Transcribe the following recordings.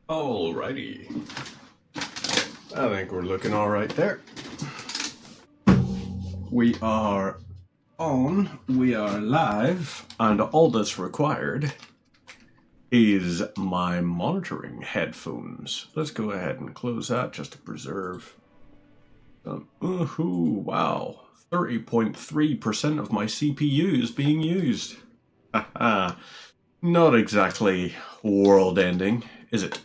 Alrighty. I think we're looking alright there. We are on, we are live, and all that's required is my monitoring headphones. Let's go ahead and close that just to preserve. Wow. 30.3% of my CPU is being used. Haha. Not exactly world ending, is it?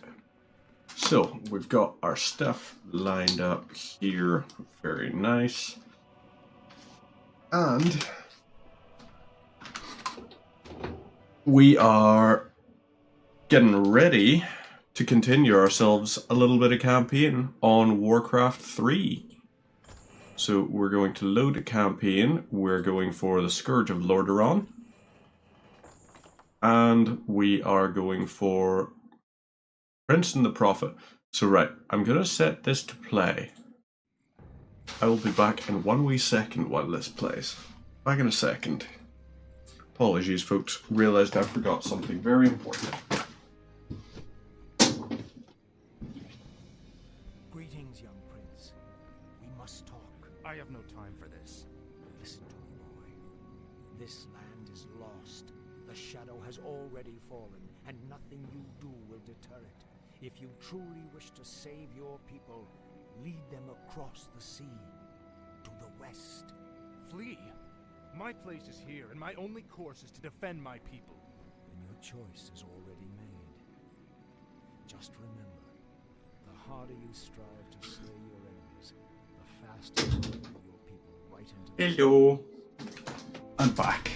So, we've got our stuff lined up here. Very nice. And we are getting ready to continue ourselves a little bit of campaign on Warcraft 3. So we're going to load a campaign. We're going for the Scourge of Lordaeron. And we are going for Prince and the Prophet. So right, I'm going to set this to play. I will be back in one wee second while this plays. Back in a second. Apologies, folks. Realized I forgot something very important. Greetings, young prince. We must talk. I have no time for this. Listen to me, boy. This land is lost. The shadow has already fallen, and nothing you do will deter it. If you truly wish to save your people, lead them across the sea, to the west. Flee? My place is here, and my only course is to defend my people. Then your choice is already made. Just remember, the harder you strive to slay your enemies, the faster you will bring your people right into the... Hello. I'm back.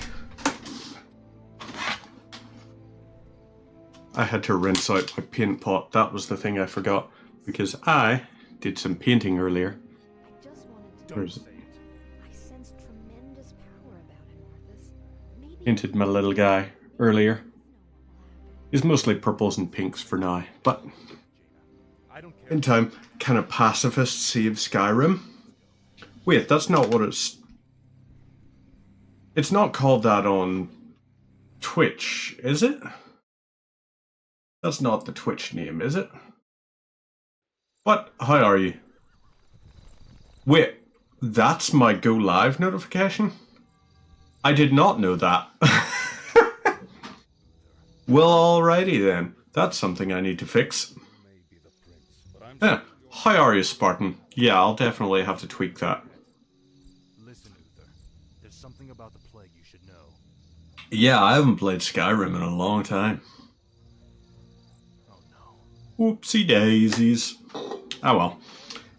I had to rinse out my paint pot. That was the thing I forgot, because I did some painting earlier. I just wanted to Don't say it. I sense tremendous power about him, Arthas. Maybe Painted my little guy earlier. He's mostly purples and pinks for now, but I don't care. in time, can a pacifist save Skyrim? Wait, that's not what it's... It's not called that on Twitch, is it? That's not the Twitch name, is it? What? How are you? Wait, that's my go live notification? I did not know that. Well, alrighty then. That's something I need to fix. Yeah. How are you, Spartan? Yeah, I'll definitely have to tweak that. Listen, Uther. There's something about the plague you should know. Yeah, I haven't played Skyrim in a long time. Oh no. Whoopsie daisies. Oh well.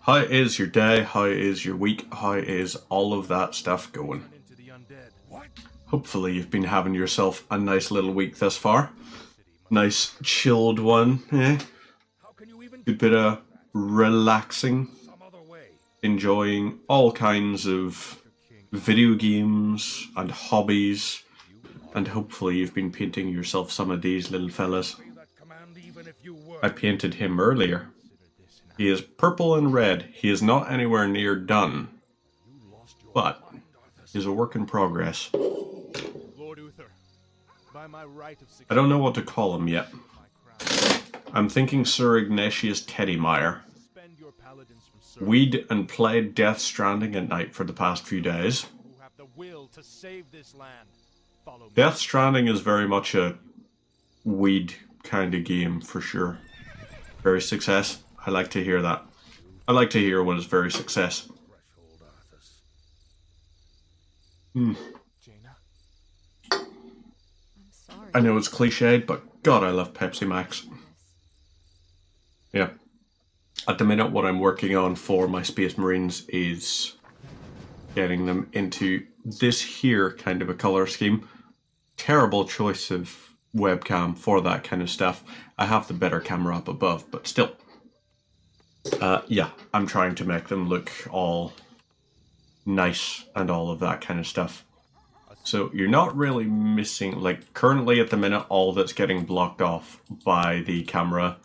How is your day? How is your week? How is all of that stuff going? Turn into the undead. What? Hopefully you've been having yourself a nice little week thus far. Nice chilled one, eh? How can you even Good bit of relaxing, some other way? enjoying all kinds of video games and hobbies, and hopefully you've been painting yourself some of these little fellas. That command even if you were. I painted him earlier. He is purple and red. He is not anywhere near done, but is a work in progress. Lord Uther, by my right of I don't know what to call him yet. my crown, I'm thinking Sir Ignatius Teddymeyer. suspend your paladins from serving We'd and played Death Stranding at night for the past few days. who have the will to save this land. Follow me. Death Stranding is very much a weed kind of game for sure. Very success. I like to hear that. I like to hear when it's very success. Jaina? I'm sorry. I know it's cliched, but God, I love Pepsi Max. Yeah. At the minute, what I'm working on for my Space Marines is getting them into this here kind of a color scheme. Terrible choice of webcam for that kind of stuff. I have the better camera up above, but still. Yeah, I'm trying to make them look all nice and all of that kind of stuff. So you're not really missing, like currently at the minute, all that's getting blocked off by the camera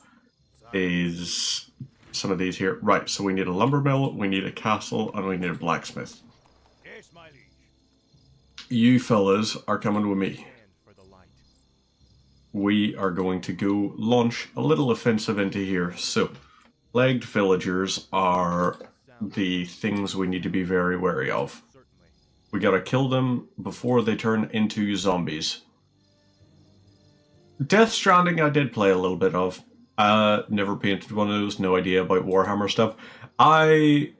is some of these here. Right, so we need a lumber mill, we need a castle, and we need a blacksmith. Yes, my liege. You fellas are coming with me. Stand for the light. we are going to go launch a little offensive into here. So, plagued villagers are the things we need to be very wary of. We gotta kill them before they turn into zombies. Death Stranding I did play a little bit of. Never painted one of those, no idea about Warhammer stuff. I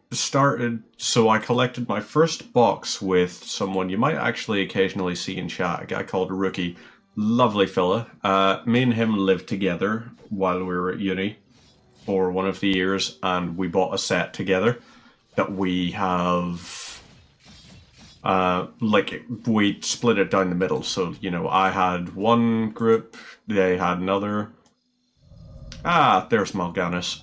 collected my first box with someone you might actually occasionally see in chat, a guy called Rookie. Lovely fella. Me and him lived together while we were at uni for one of the years, and we bought a set together that we have... we split it down the middle, so, you know, I had one group, they had another. Ah, there's Mal'Ganis.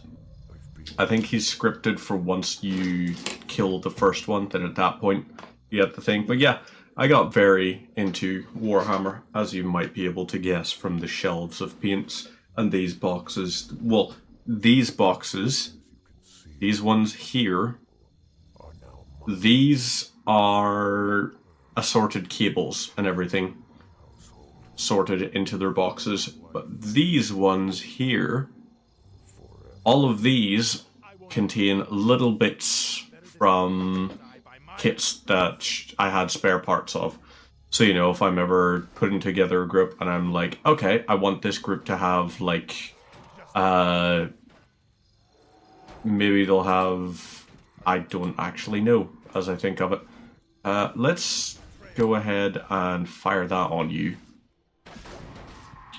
I think he's scripted for once you kill the first one, then at that point you get the thing. But yeah, I got very into Warhammer, as you might be able to guess from the shelves of paints and these boxes. Well, these boxes, these ones here, these are assorted cables and everything sorted into their boxes, but these ones here, all of these contain little bits from kits that I had spare parts of. So, you know, if I'm ever putting together a group and I'm like, okay, I want this group to have, like, maybe they'll have, I don't actually know as I think of it. Let's go ahead and fire that on you.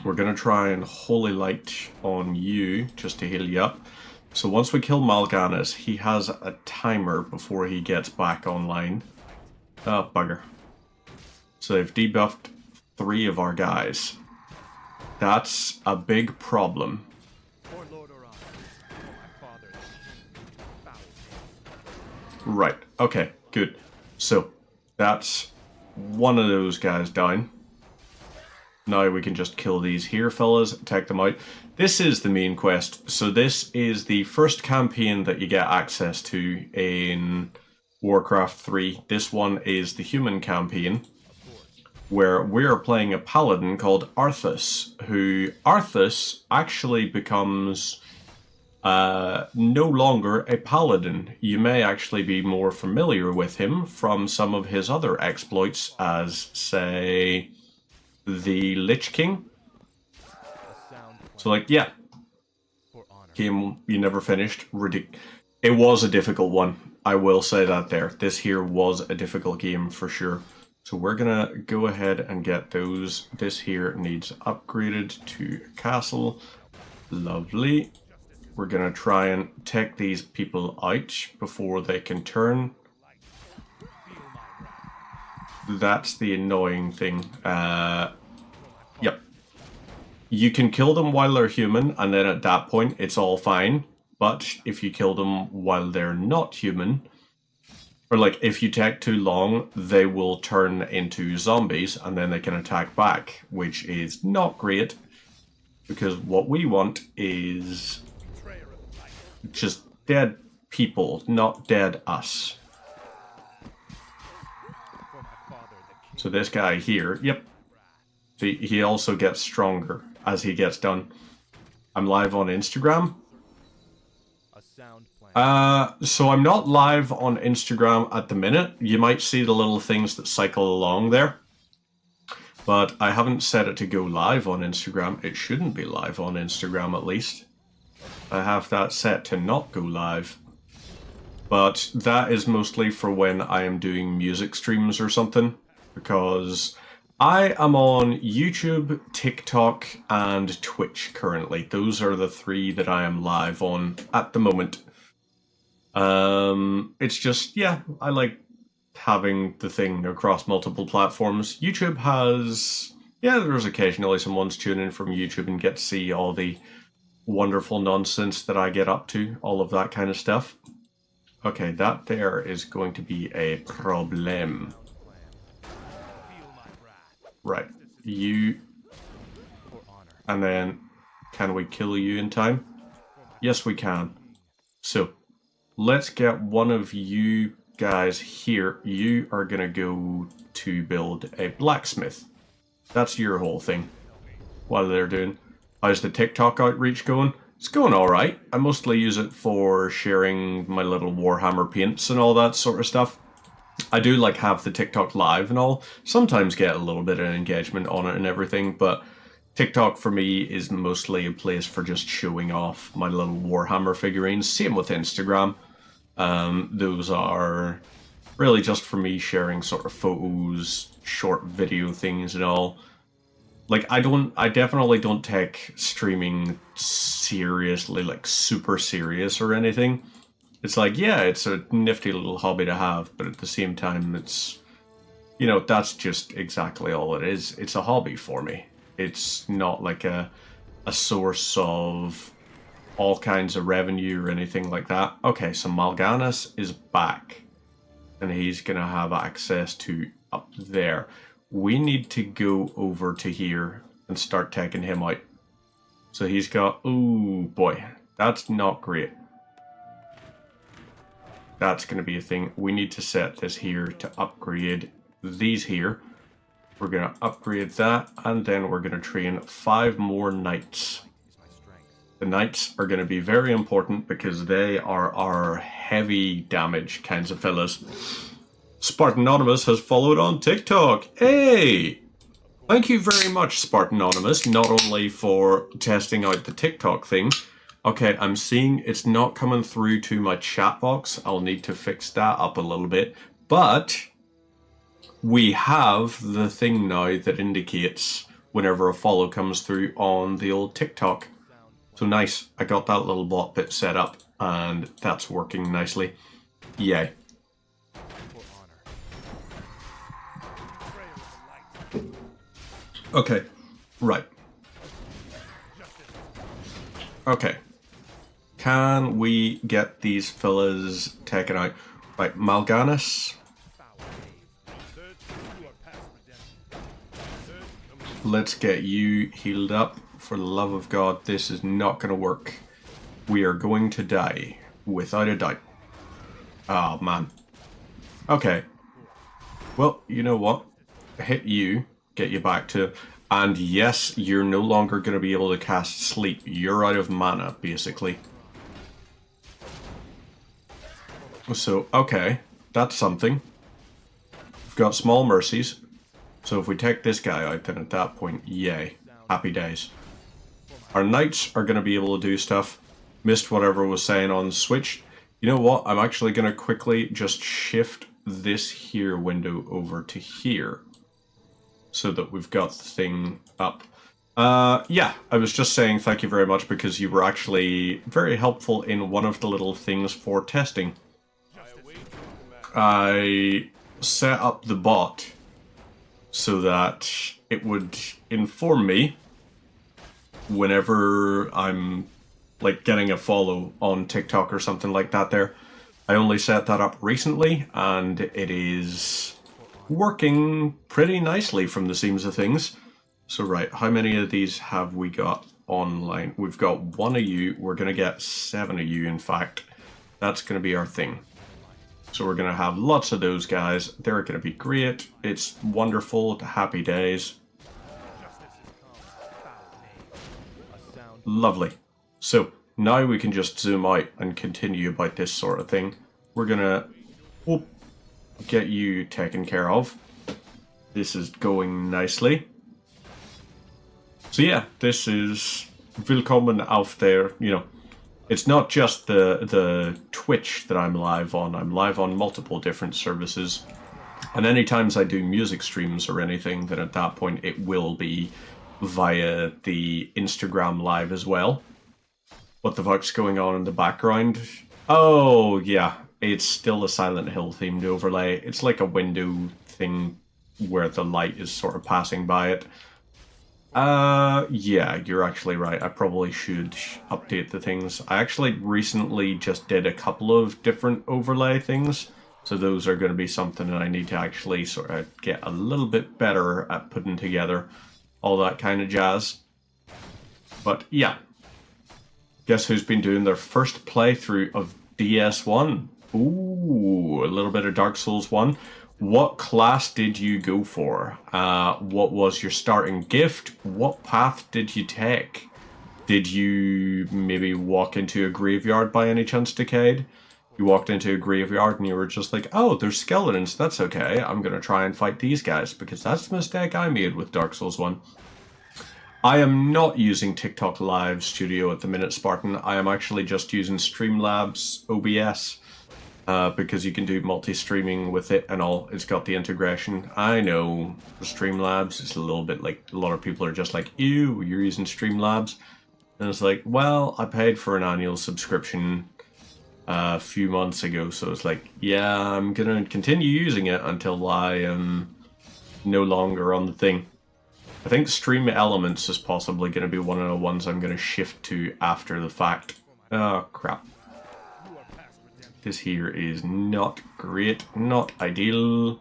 We're going to try and Holy Light on you, just to heal you up. So once we kill Mal'Ganis, he has a timer before he gets back online. Oh, bugger. So they've debuffed 3 of our guys. That's a big problem. Right, okay, good. So, that's one of those guys down. Now we can just kill these here fellas, take them out. This is the main quest. So this is the first campaign that you get access to in Warcraft 3. This one is the human campaign, where we're playing a paladin called Arthas, who Arthas actually becomes no longer a paladin. You may actually be more familiar with him from some of his other exploits as, say, the Lich King. So, like, yeah. Game you never finished. It was a difficult one. I will say that there. This here was a difficult game for sure. So we're gonna go ahead and get those. This here needs upgraded to a castle. Lovely. We're gonna try and take these people out before they can turn. That's the annoying thing. Yep. You can kill them while they're human, and then at that point, it's all fine. But if you kill them while they're not human, or like if you take too long, they will turn into zombies, and then they can attack back, which is not great. Because what we want is just dead people, not dead us. So this guy here, yep. See, he also gets stronger as he gets done. I'm live on Instagram. So I'm not live on Instagram at the minute. You might see the little things that cycle along there. But I haven't set it to go live on Instagram. It shouldn't be live on Instagram at least. I have that set to not go live. But that is mostly for when I am doing music streams or something. Because I am on YouTube, TikTok, and Twitch currently. Those are the 3 that I am live on at the moment. It's just, yeah, I like having the thing across multiple platforms. YouTube has, yeah, there's occasionally someone's tuning in from YouTube and get to see all the wonderful nonsense that I get up to, all of that kind of stuff. Okay, that there is going to be a problem. Right, you, and then can we kill you in time? Yes, we can. So, let's get one of you guys here. You are gonna go to build a blacksmith. That's your whole thing. while they're doing. How's the TikTok outreach going? It's going alright. I mostly use it for sharing my little Warhammer paints and all that sort of stuff. I do like have the TikTok live and all. Sometimes get a little bit of engagement on it and everything, but TikTok for me is mostly a place for just showing off my little Warhammer figurines. Same with Instagram. Those are really just for me sharing sort of photos, short video things and all. Like, I definitely don't take streaming seriously, like super serious or anything. It's like, yeah, it's a nifty little hobby to have, but at the same time, it's, you know, that's just exactly all it is. It's a hobby for me. It's not like a source of all kinds of revenue or anything like that. Okay, so Mal'Ganis is back, and he's going to have access to up there. We need to go over to here and start taking him out. So he's got, ooh boy, that's not great. That's going to be a thing. We need to set this here to upgrade these here. We're going to upgrade that, and then we're going to train 5 more knights. The knights are going to be very important because they are our heavy damage kinds of fellas. Spartanonymous has followed on TikTok. Hey! Thank you very much, Spartanonymous, not only for testing out the TikTok thing. Okay, I'm seeing it's not coming through to my chat box. I'll need to fix that up a little bit. But we have the thing now that indicates whenever a follow comes through on the old TikTok. So nice. I got that little bot bit set up and that's working nicely. Yay. Okay, right. Okay. Can we get these fellas taken out? Right, Mal'Ganis. Let's get you healed up. For the love of God, this is not going to work. We are going to die, without a doubt. Oh, man. Okay. Well, you know what? Hit you, get you back to... And yes, you're no longer going to be able to cast Sleep. You're out of mana, basically. So, okay. That's something. We've got small mercies. So if we take this guy out, then at that point, yay. Happy days. Our knights are going to be able to do stuff. Missed whatever was saying on Switch. You know what? I'm actually going to quickly just shift this here window over to here. So that we've got the thing up. Yeah, I was just saying thank you very much because you were actually very helpful in one of the little things for testing. I set up the bot so that it would inform me whenever I'm like getting a follow on TikTok or something like that there. I only set that up recently and it is working pretty nicely from the seams of things. So right, how many of these have we got online? We've got 1 of you. We're going to get 7 of you, in fact. That's going to be our thing. So we're going to have lots of those guys. They're going to be great. It's wonderful. Happy days. Lovely. So now we can just zoom out and continue about this sort of thing. We're going to get you taken care of. This is going nicely. So yeah, this is willkommen auf der, you know, it's not just the Twitch that I'm live on. I'm live on multiple different services. And any times I do music streams or anything, then at that point it will be via the Instagram live as well. What the fuck's going on in the background? Oh, yeah. It's still a Silent Hill themed overlay. It's like a window thing where the light is sort of passing by it. Yeah, you're actually right. I probably should update the things. I actually recently just did a couple of different overlay things. So those are going to be something that I need to actually sort of get a little bit better at putting together. All that kind of jazz. But yeah. Guess who's been doing their first playthrough of DS1? Ooh, a little bit of Dark Souls 1. What class did you go for? What was your starting gift? What path did you take? Did you maybe walk into a graveyard by any chance, Decade? You walked into a graveyard and you were just like, oh, there's skeletons, that's okay. I'm going to try and fight these guys because that's the mistake I made with Dark Souls 1. I am not using TikTok Live Studio at the minute, Spartan. I am actually just using Streamlabs OBS because you can do multi-streaming with it and all. It's got the integration. I know Streamlabs is a little bit like, a lot of people are just like, ew, you're using Streamlabs. And it's like, well, I paid for an annual subscription a few months ago, so it's like, yeah, I'm gonna continue using it until I am no longer on the thing. I think Stream Elements is possibly going to be one of the ones I'm going to shift to after the fact. Oh, crap. This here is not great, not ideal.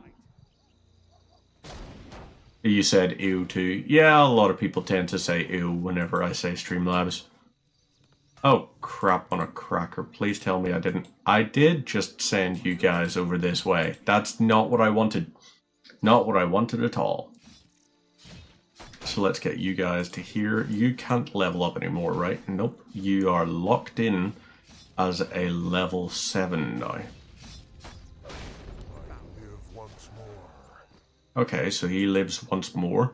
You said ew too. Yeah, a lot of people tend to say ew whenever I say Streamlabs. Oh, crap on a cracker. Please tell me I didn't. I did just send you guys over this way. That's not what I wanted. Not what I wanted at all. So let's get you guys to here. You can't level up anymore, right? Nope. You are locked in as a level 7 now. Okay, so he lives once more.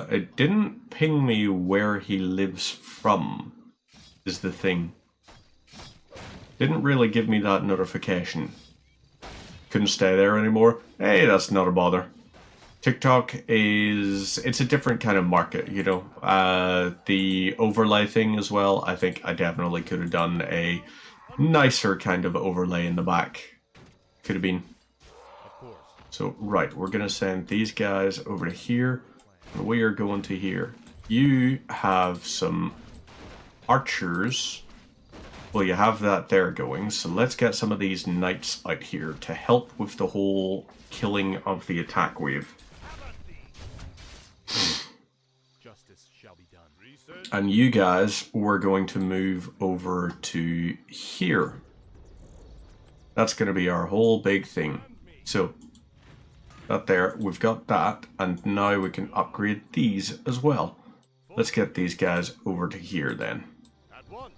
It didn't ping me where he lives from, is the thing. Didn't really give me that notification. Couldn't stay there anymore. Hey, that's not a bother. TikTok is, it's a different kind of market, you know. The overlay thing as well, I think I definitely could have done a nicer kind of overlay in the back. Could have been. So, right, we're going to send these guys over to here, and we are going to here. You have some archers. Well, you have that there going, so let's get some of these knights out here to help with the whole killing of the attack wave. Justice shall be done. And you guys were going to move over to here. That's going to be our whole big thing. So, that there, we've got that, and now we can upgrade these as well. Let's get these guys over to here then.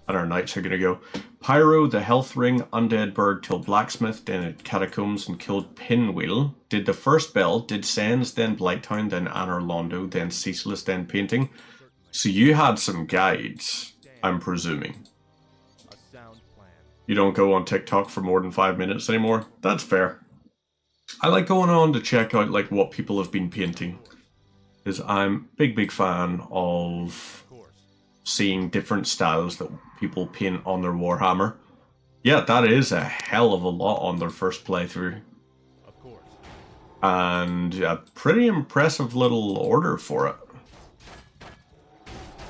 And our knights are going to go Pyro, the Health Ring, Undead Bird, killed Blacksmith, then at Catacombs and killed Pinwheel. Did the first bell, did Sens, then Blighttown, then Anor Londo, then Ceaseless, then Painting. So you had some guides, I'm presuming. You don't go on TikTok for more than 5 minutes anymore? That's fair. I like going on to check out like what people have been painting. Because I'm a big fan of seeing different styles that people paint on their Warhammer. Yeah, that is a hell of a lot on their first playthrough. And a pretty impressive little order for it.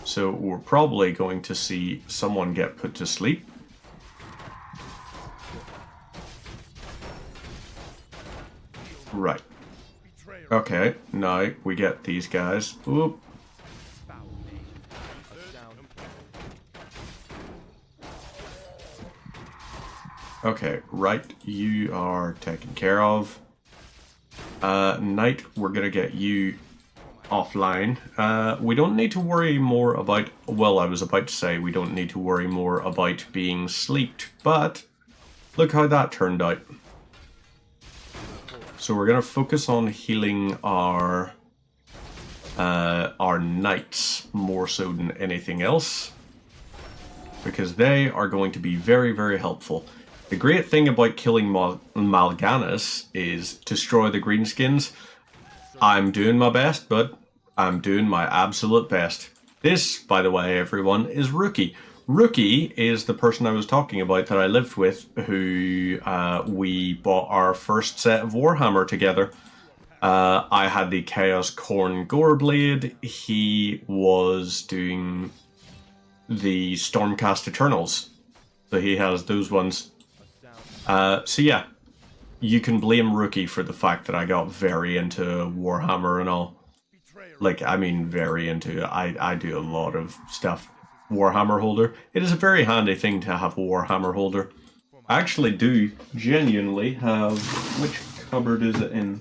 So we're probably going to see someone get put to sleep. Right. Okay, now we get these guys. Oop. Okay, right, you are taken care of. Knight, we're gonna get you offline. We don't need to worry more about, well, I was about to say we don't need to worry more about being sleeped, but look how that turned out. So we're gonna focus on healing our knights more so than anything else, because they are going to be very helpful. The great thing about killing Mal'Ganis is destroy the greenskins. I'm doing my best, but I'm doing my absolute best. This, by the way, everyone, is Rookie. Rookie is the person I was talking about that I lived with, who we bought our first set of Warhammer together. I had the Chaos Khorne Goreblade. He was doing the Stormcast Eternals. So he has those ones. So yeah, you can blame Rookie for the fact that I got very into Warhammer and all. Like, I mean very into it. I do a lot of stuff. Warhammer holder. It is a very handy thing to have a Warhammer holder. I actually do genuinely have... Which cupboard is it in?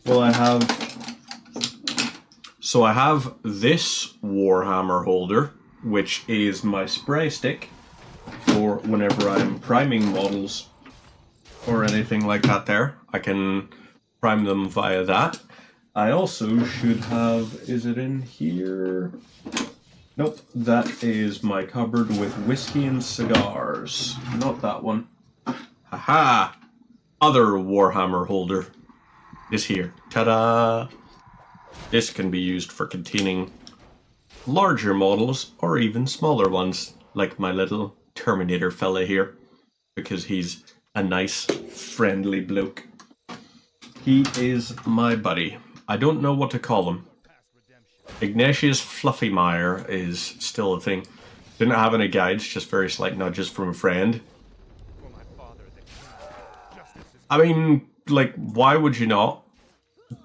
Well, I have... So I have this Warhammer holder, which is my spray stick for whenever I'm priming models or anything like that there. I can prime them via that. I also should have... Is it in here? Nope, that is my cupboard with whiskey and cigars. Not that one. Haha! Other Warhammer holder is here. Ta-da! This can be used for containing larger models or even smaller ones, like my little Terminator fella here, because he's a nice, friendly bloke. He is my buddy. I don't know what to call him. Ignatius Fluffymeyer is still a thing. Didn't have any guides, just very slight nudges from a friend. I mean, like, why would you not?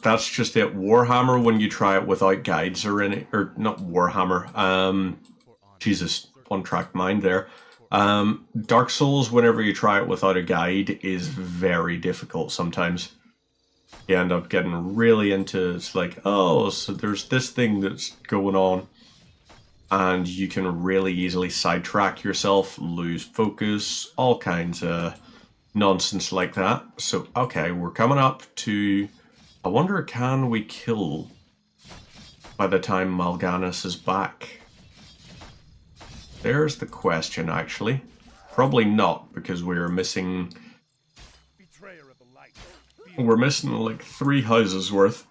That's just it. Warhammer, when you try it without guides or any, or not Warhammer. Jesus, one-track mind there. Dark Souls, whenever you try it without a guide, is very difficult sometimes. You end up getting really into, it's like, oh, so there's this thing that's going on, and you can really easily sidetrack yourself, lose focus, all kinds of nonsense like that. So, okay, we're coming up to... I wonder, can we kill by the time Mal'Ganis is back? There's the question, actually. Probably not, because we're missing... We're missing like 3 houses worth.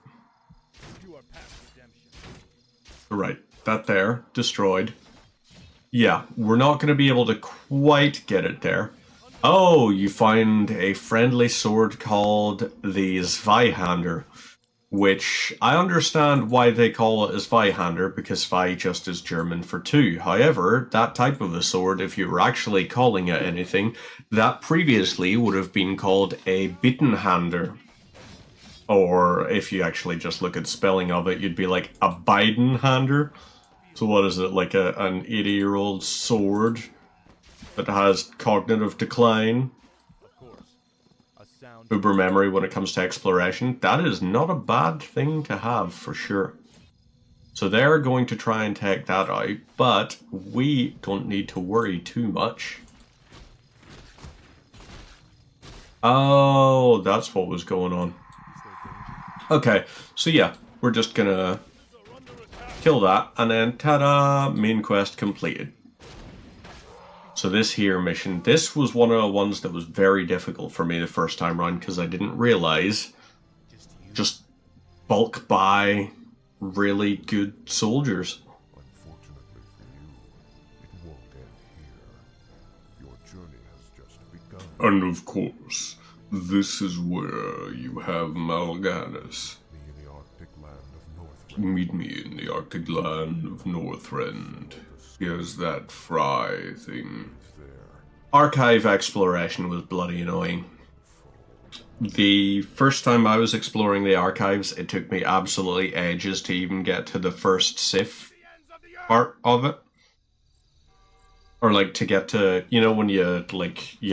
Right, that there, destroyed. Yeah, we're not going to be able to quite get it there. Oh, you find a friendly sword called the Zweihander, which I understand why they call it a Zweihander, because Zwei just is German for 2. However, that type of a sword, if you were actually calling it anything, that previously would have been called a Bittenhander. Or if you actually just look at spelling of it, you'd be like a Bidenhander. So what is it, like an 80-year-old sword that has cognitive decline, uber memory when it comes to exploration? That is not a bad thing to have, for sure. So they're going to try and take that out, but we don't need to worry too much. Oh, that's what was going on. Okay, so yeah, we're just gonna kill that, and then ta-da, main quest completed. So this here mission, this was one of the ones that was very difficult for me the first time around, because I didn't realize just bulk buy really good soldiers. Unfortunately for you, it won't end here. Your journey has just begun. And of course, this is where you have Mal'Ganis. Meet me in the Arctic land of Northrend. Meet me in the Arctic land of Northrend. Here's that fry thing. Archive exploration was bloody annoying. The first time I was exploring the archives, it took me absolutely ages to even get to the first Sif part of it. Or like to get to, you know, when you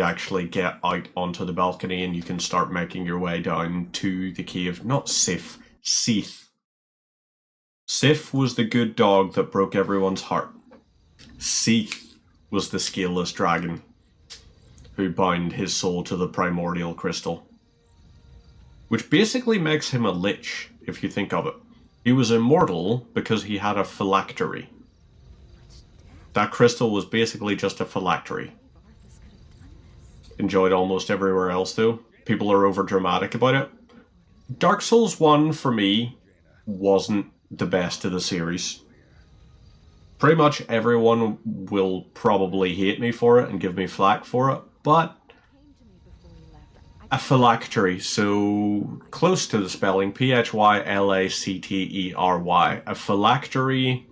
actually get out onto the balcony and you can start making your way down to the cave. Not Sif, Seath. Sif was the good dog that broke everyone's heart. Seath was the scaleless dragon who bound his soul to the primordial crystal. Which basically makes him a lich, if you think of it. He was immortal because he had a phylactery. That crystal was basically just a phylactery. Enjoyed almost everywhere else though. People are over dramatic about it. Dark Souls 1 for me wasn't the best of the series. Pretty much everyone will probably hate me for it and give me flack for it, but a phylactery, so close to the spelling, P-H-Y-L-A-C-T-E-R-Y. A phylactery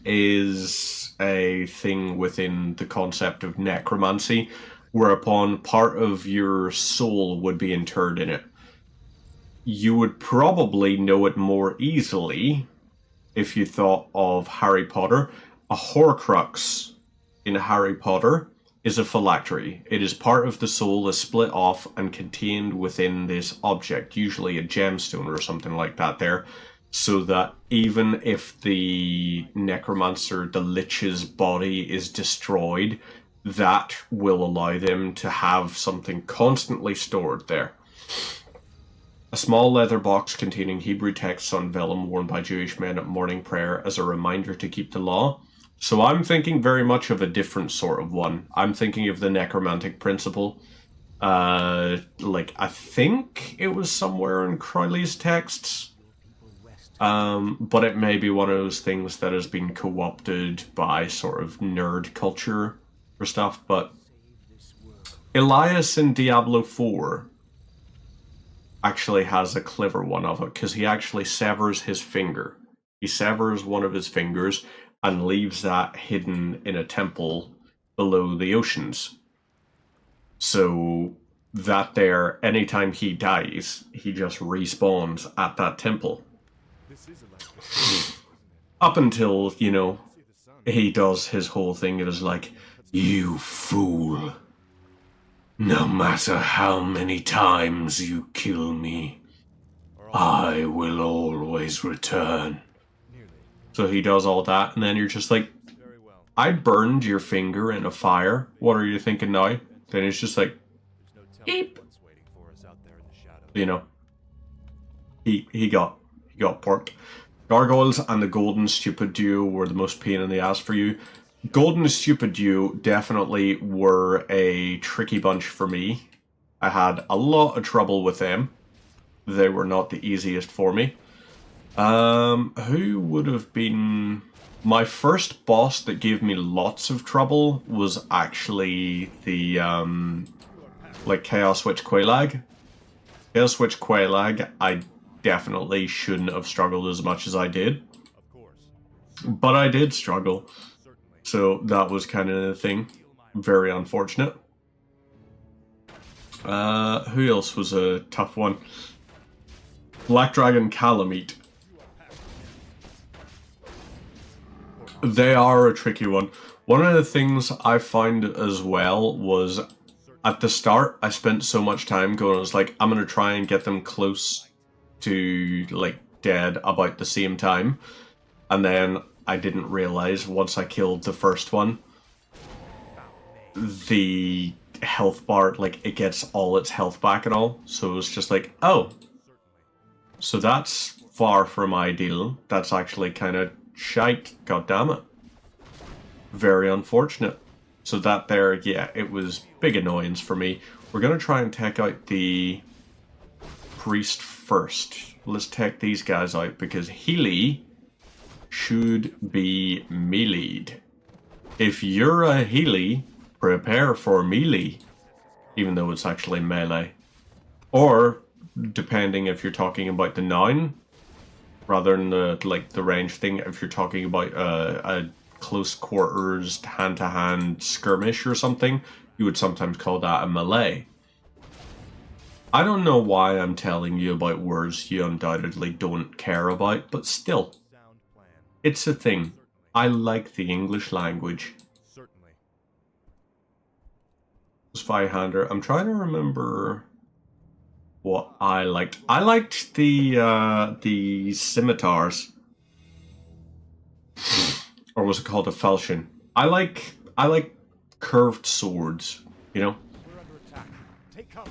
is a thing within the concept of necromancy, whereupon part of your soul would be interred in it. You would probably know it more easily if you thought of Harry Potter, a Horcrux in Harry Potter is a phylactery. It is part of the soul, is split off and contained within this object, usually a gemstone or something like that there, so that even if the necromancer, the lich's body is destroyed, that will allow them to have something constantly stored there. A small leather box containing Hebrew texts on vellum worn by Jewish men at morning prayer as a reminder to keep the law. So I'm thinking very much of a different sort of one. I'm thinking of the necromantic principle. Like, I think it was somewhere in Crowley's texts. But it may be one of those things that has been co-opted by sort of nerd culture or stuff. But Elias in Diablo 4 actually has a clever one of it, because he actually severs his finger. He severs one of his fingers and leaves that hidden in a temple below the oceans. So that there, anytime he dies, he just respawns at that temple. Up until, you know, he does his whole thing. It is like, you fool. No matter how many times you kill me, I will always return. So he does all that, and then you're just like, I burned your finger in a fire. What are you thinking now? Then it's just like, beep. You know, he got porked. Gargoyles and the Golden Stupid Duo were the most pain in the ass for you. Golden Stupid Duo definitely were a tricky bunch for me. I had a lot of trouble with them. They were not the easiest for me. Who would have been... My first boss that gave me lots of trouble was actually the, like, Chaos Witch Quelaag. Chaos Witch Quelaag, I definitely shouldn't have struggled as much as I did. But I did struggle. So that was kind of the thing. Very unfortunate. Who else was a tough one? Black Dragon Calamite. They are a tricky one. One of the things I found as well was, at the start, I spent so much time going, I was like, I'm going to try and get them close to, like, dead about the same time. And then I didn't realize, once I killed the first one, the health bar, like, it gets all its health back and all. So it was just like, oh, so that's far from ideal. That's actually kind of shite. God damn it. Very unfortunate. So that there, yeah, it was big annoyance for me. We're going to try and take out the priest first. Let's take these guys out, because Healy should be melee'd. If you're a Healy, prepare for melee, even though it's actually melee. Or, depending if you're talking about the noun, rather than the, like, the range thing, if you're talking about a close quarters, hand-to-hand skirmish or something, you would sometimes call that a melee. I don't know why I'm telling you about words you undoubtedly don't care about, but still, it's a thing. I like the English language. Spyhander. I'm trying to remember what I liked. I liked the scimitars. Or was it called a falchion? I like curved swords, you know? We're under attack. Take cover.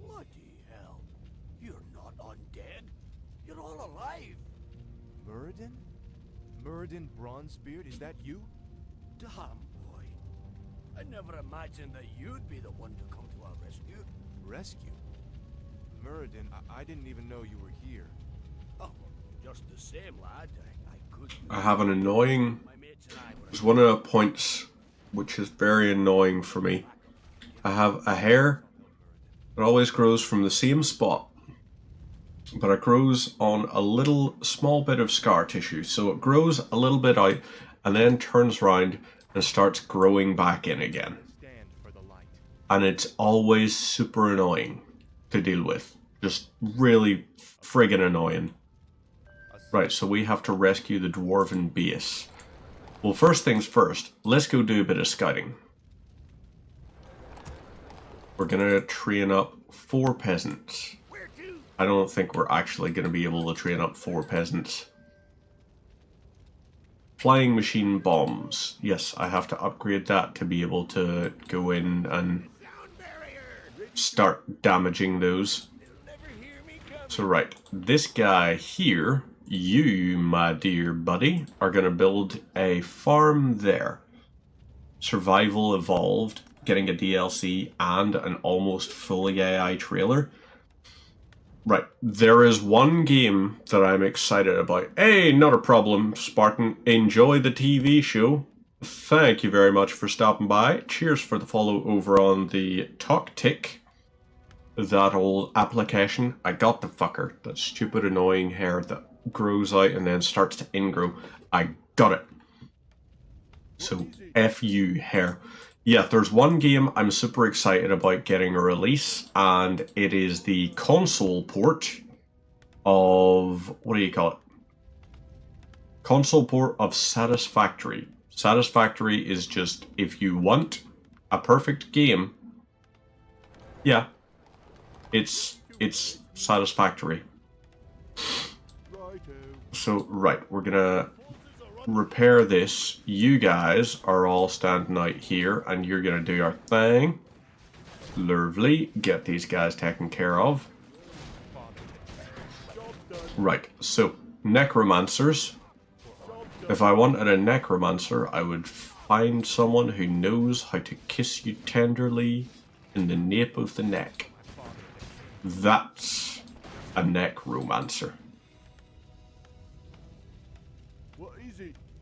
Bloody hell. You're not undead. You're all alive. Muradin? Muradin Bronzebeard, is that you? Damn, boy. I never imagined that you'd be the one to come to our rescue. Rescue? Muradin, I didn't even know you were here. Oh, just the same, lad. I could... I have an annoying... My mates and I were... There's one of the points which is very annoying for me. I have a hair that always grows from the same spot, but it grows on a little small bit of scar tissue. So it grows a little bit out and then turns around and starts growing back in again. And it's always super annoying to deal with. Just really friggin' annoying. Right, so we have to rescue the dwarven base. Well, first things first, let's go do a bit of scouting. We're gonna train up 4 peasants. I don't think we're actually gonna be able to train up 4 peasants. Flying machine bombs. Yes, I have to upgrade that to be able to go in and start damaging those. So right, this guy here, you, my dear buddy, are going to build a farm there. Survival Evolved, getting a DLC and an almost fully AI trailer. Right, there is one game that I'm excited about. Hey, not a problem, Spartan. Enjoy the TV show. Thank you very much for stopping by. Cheers for the follow over on the TalkTick. That old application. I got the fucker. That stupid annoying hair that grows out and then starts to ingrow. I got it. So, F you, hair. Yeah, there's one game I'm super excited about getting a release, and it is the console port of, what do you call it? Console port of Satisfactory. Satisfactory is just, if you want a perfect game, yeah, it's Satisfactory. So, right, we're gonna repair this. You guys are all standing out here and you're gonna do our thing. Lovely. Get these guys taken care of. Right, so necromancers. If I wanted a necromancer, I would find someone who knows how to kiss you tenderly in the nape of the neck. That's a necromancer.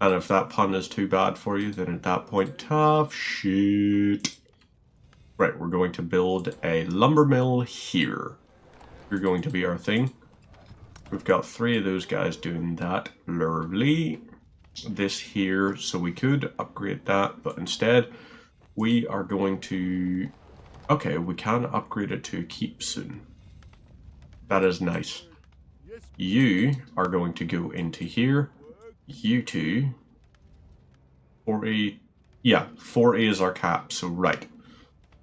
And if that pun is too bad for you, then at that point, tough shit. Right, we're going to build a lumber mill here. You're going to be our thing. We've got 3 of those guys doing that. Lovely. This here, so we could upgrade that, but instead, we are going to... Okay, we can upgrade it to a keep soon. That is nice. You are going to go into here. You 2. 40. Yeah, 40 is our cap, so right.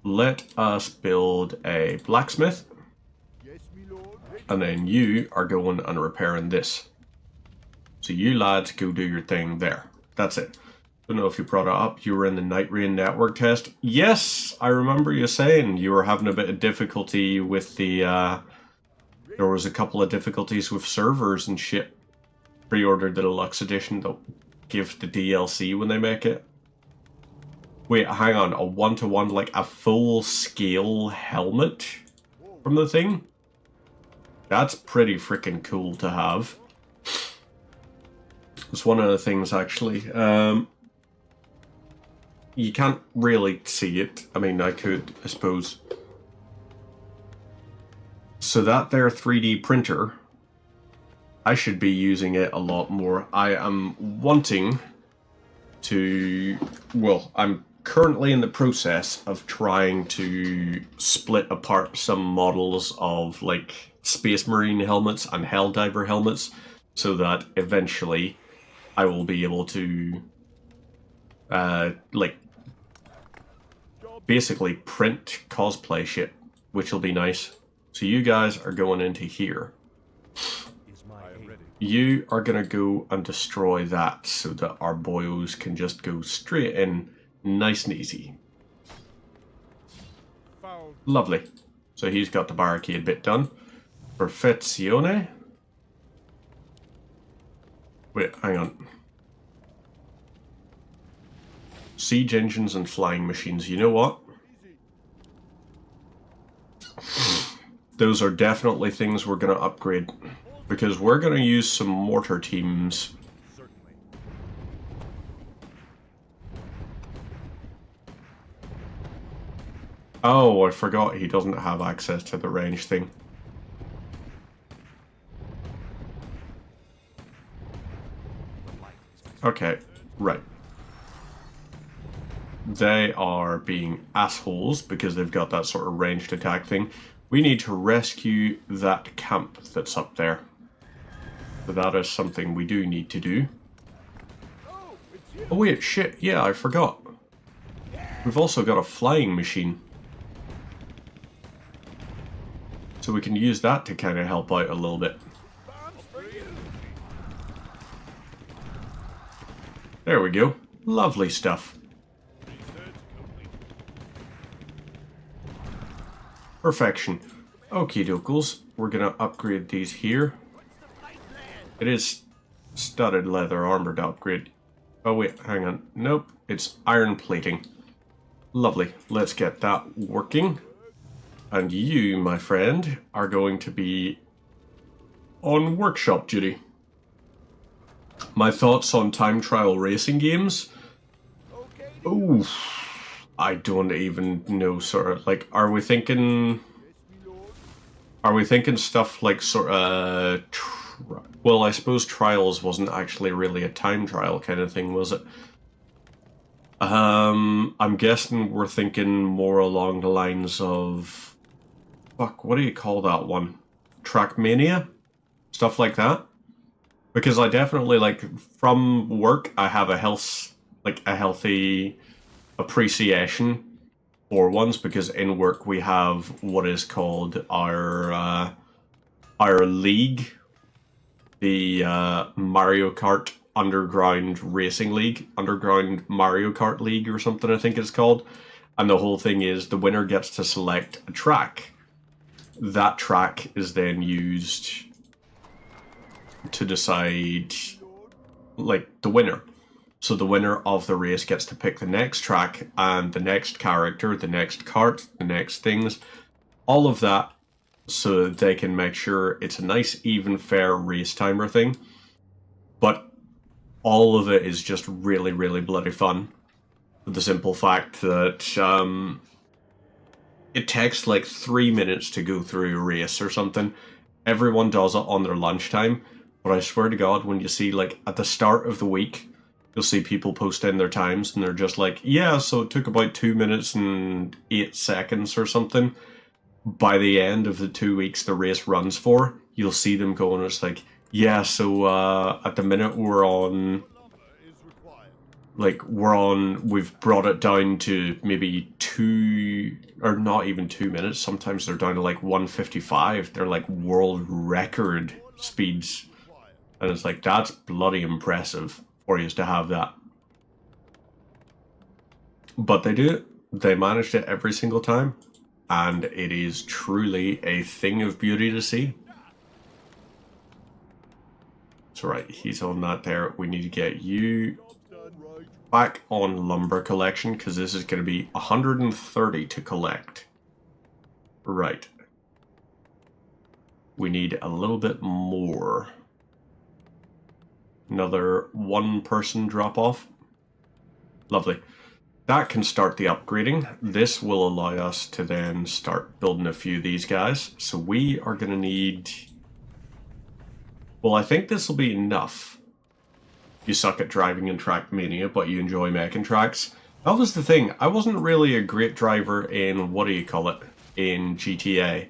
Let us build a blacksmith. And then you are going and repairing this. So you lads go do your thing there. That's it. Don't know if you brought it up. You were in the Night Rain network test. Yes, I remember you saying you were having a bit of difficulty with the... there was a couple of difficulties with servers and shit. Pre-ordered the deluxe edition. They'll give the DLC when they make it. Wait, hang on. A 1-to-1, like a full-scale helmet from the thing? That's pretty freaking cool to have. It's one of the things, actually. You can't really see it. I mean, I could, I suppose. So that there 3D printer... I should be using it a lot more. I am wanting to... Well, I'm currently in the process of trying to split apart some models of, like, Space Marine helmets and Helldiver helmets so that eventually I will be able to, like, basically print cosplay shit, which will be nice. So you guys are going into here. You are going to go and destroy that so that our boys can just go straight in, nice and easy. Lovely. So he's got the barricade bit done. Perfezione. Wait, hang on. Siege engines and flying machines. You know what? Those are definitely things we're going to upgrade. Because we're going to use some mortar teams. Oh, I forgot he doesn't have access to the range thing. Okay, right. They are being assholes because they've got that sort of ranged attack thing. We need to rescue that camp that's up there. So that is something we do need to do. Oh wait, shit, yeah, I forgot. We've also got a flying machine. So we can use that to kind of help out a little bit. There we go. Lovely stuff. Perfection. Okie dokes. We're gonna upgrade these here. It is studded leather armor to upgrade. Oh wait, hang on. Nope, it's iron plating. Lovely. Let's get that working. And you, my friend, are going to be on workshop duty. My thoughts on time trial racing games? Oh, I don't even know, sort of, like, are we thinking stuff like sort of, well, I suppose Trials wasn't actually really a time trial kind of thing, was it? I'm guessing we're thinking more along the lines of, fuck, what do you call that one? Trackmania? Stuff like that? Because I definitely, like, from work, I have a healthy appreciation for ones, because in work we have what is called our league, the Mario Kart Underground Racing League, Underground Mario Kart League or something I think it's called. And the whole thing is the winner gets to select a track. That track is then used to decide, like, the winner. So the winner of the race gets to pick the next track and the next character, the next kart, the next things, all of that, so that they can make sure it's a nice, even, fair race timer thing. But all of it is just really, really bloody fun. For the simple fact that it takes like 3 minutes to go through a race or something. Everyone does it on their lunchtime. But I swear to God, when you see, like, at the start of the week, you'll see people post in their times and they're just like, yeah, so it took about 2 minutes and 8 seconds or something. By the end of the 2 weeks the race runs for, you'll see them going, it's like, yeah, so at the minute we've brought it down to maybe 2, or not even 2 minutes. Sometimes they're down to like 1:55. They're like world record speeds. And it's like, that's bloody impressive for you to have that. But they do it. They managed it every single time. And it is truly a thing of beauty to see. That's right, he's on that there. We need to get you back on lumber collection, because this is going to be 130 to collect. Right. We need a little bit more. Another 1 person drop off. Lovely. That can start the upgrading. This will allow us to then start building a few of these guys. So we are going to need... Well, I think this will be enough. You suck at driving in Trackmania, but you enjoy making tracks. That was the thing. I wasn't really a great driver in, in GTA.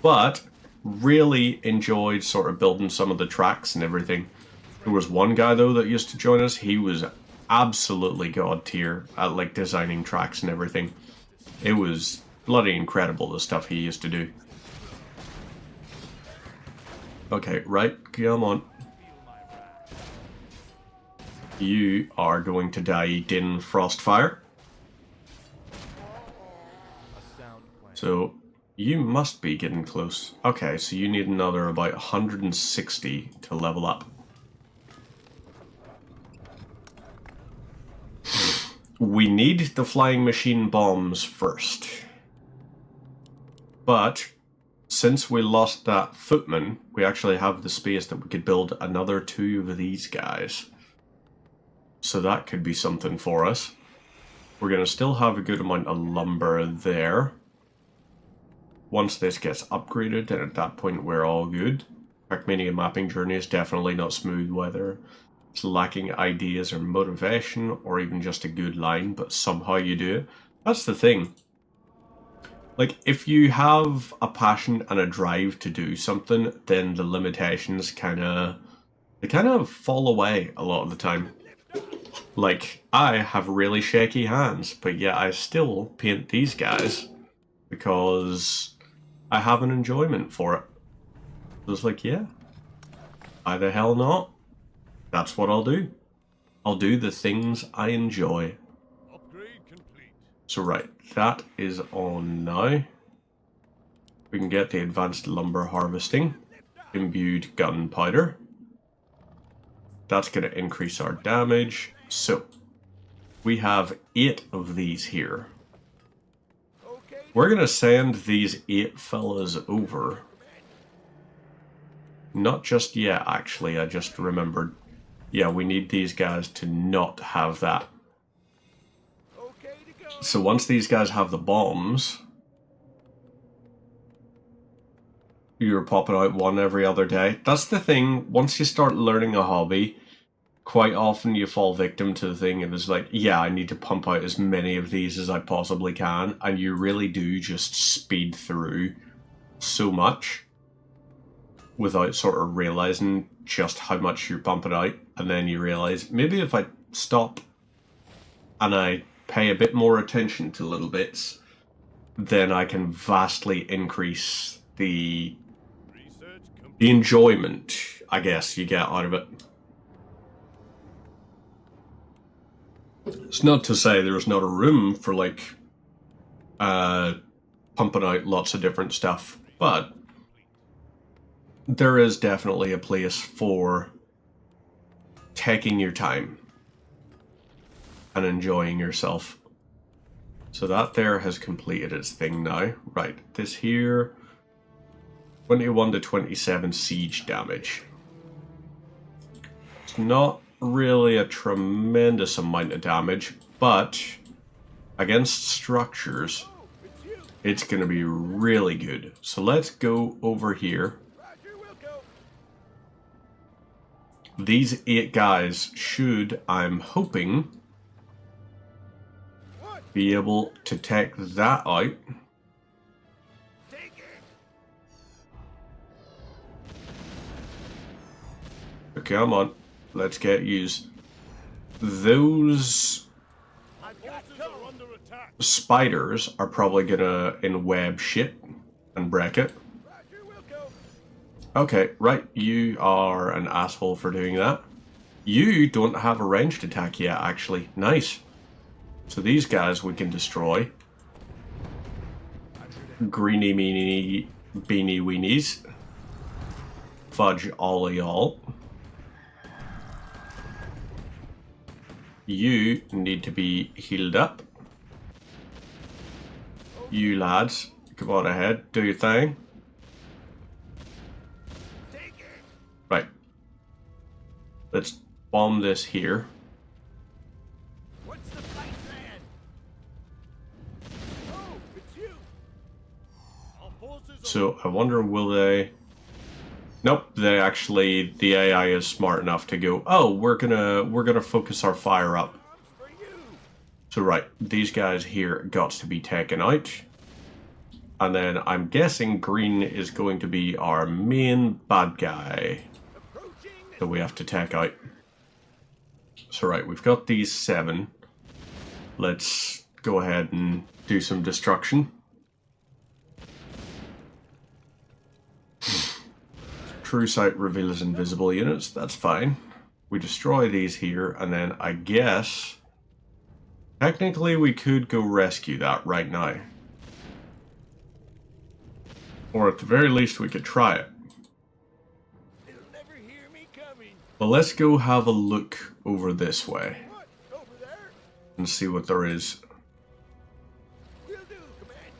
But really enjoyed sort of building some of the tracks and everything. There was one guy, though, that used to join us. He was absolutely god tier at, like, designing tracks and everything. It was bloody incredible, the stuff he used to do. Okay, right, come on. You are going to die in Frostfire. So, you must be getting close. Okay, so you need another about 160 to level up. We need the flying machine bombs first. But since we lost that footman, we actually have the space that we could build another 2 of these guys. So that could be something for us. We're going to still have a good amount of lumber there. Once this gets upgraded, then at that point we're all good. Trackmania mapping journey is definitely not smooth, whether it's lacking ideas or motivation or even just a good line, but somehow you do it. That's the thing. Like, if you have a passion and a drive to do something, then the limitations kind of they kind of fall away a lot of the time. Like, I have really shaky hands, but yet I still paint these guys because I have an enjoyment for it. So it's like, yeah, why the hell not? That's what I'll do. I'll do the things I enjoy. Upgrade complete. So right, that is on now. We can get the advanced lumber harvesting, imbued gunpowder. That's going to increase our damage. So, we have 8 of these here. We're going to send these 8 fellas over. Not just yet, actually. I just remembered. Yeah, we need these guys to not have that. So once these guys have the bombs, you're popping out one every other day. That's the thing. Once you start learning a hobby, quite often you fall victim to the thing and it's like, yeah, I need to pump out as many of these as I possibly can. And you really do just speed through so much without sort of realizing just how much you're pumping out. And then you realize, maybe if I stop and I pay a bit more attention to little bits, then I can vastly increase the enjoyment, I guess, you get out of it. It's not to say there's not a room for, like, pumping out lots of different stuff, but there is definitely a place for taking your time and enjoying yourself. So that there has completed its thing now. Right, this here, 21 to 27 siege damage. It's not really a tremendous amount of damage, but against structures, it's going to be really good. So let's go over here. These 8 guys should, I'm hoping, be able to take that out. Okay, come on. Let's get used. Those spiders are probably gonna enweb shit and break it. Okay, right, you are an asshole for doing that. You don't have a ranged attack yet, actually. Nice. So these guys we can destroy. Greeny meeny beanie weenies. Fudge all y'all. You need to be healed up. You lads, come on ahead, do your thing. Right. Let's bomb this here. What's the fight plan? Oh, it's you. So I wonder, will they? Nope, they actually, the AI is smart enough to go, oh, we're gonna focus our fire up. So right, these guys here got to be taken out. And then I'm guessing green is going to be our main bad guy that we have to take out. So right, we've got these 7. Let's go ahead and do some destruction. True sight reveals invisible units, that's fine. We destroy these here, and then I guess technically we could go rescue that right now. Or at the very least we could try it. They'll never hear me coming. But let's go have a look over this way. What? Over there? And see what there is. Will do, Command.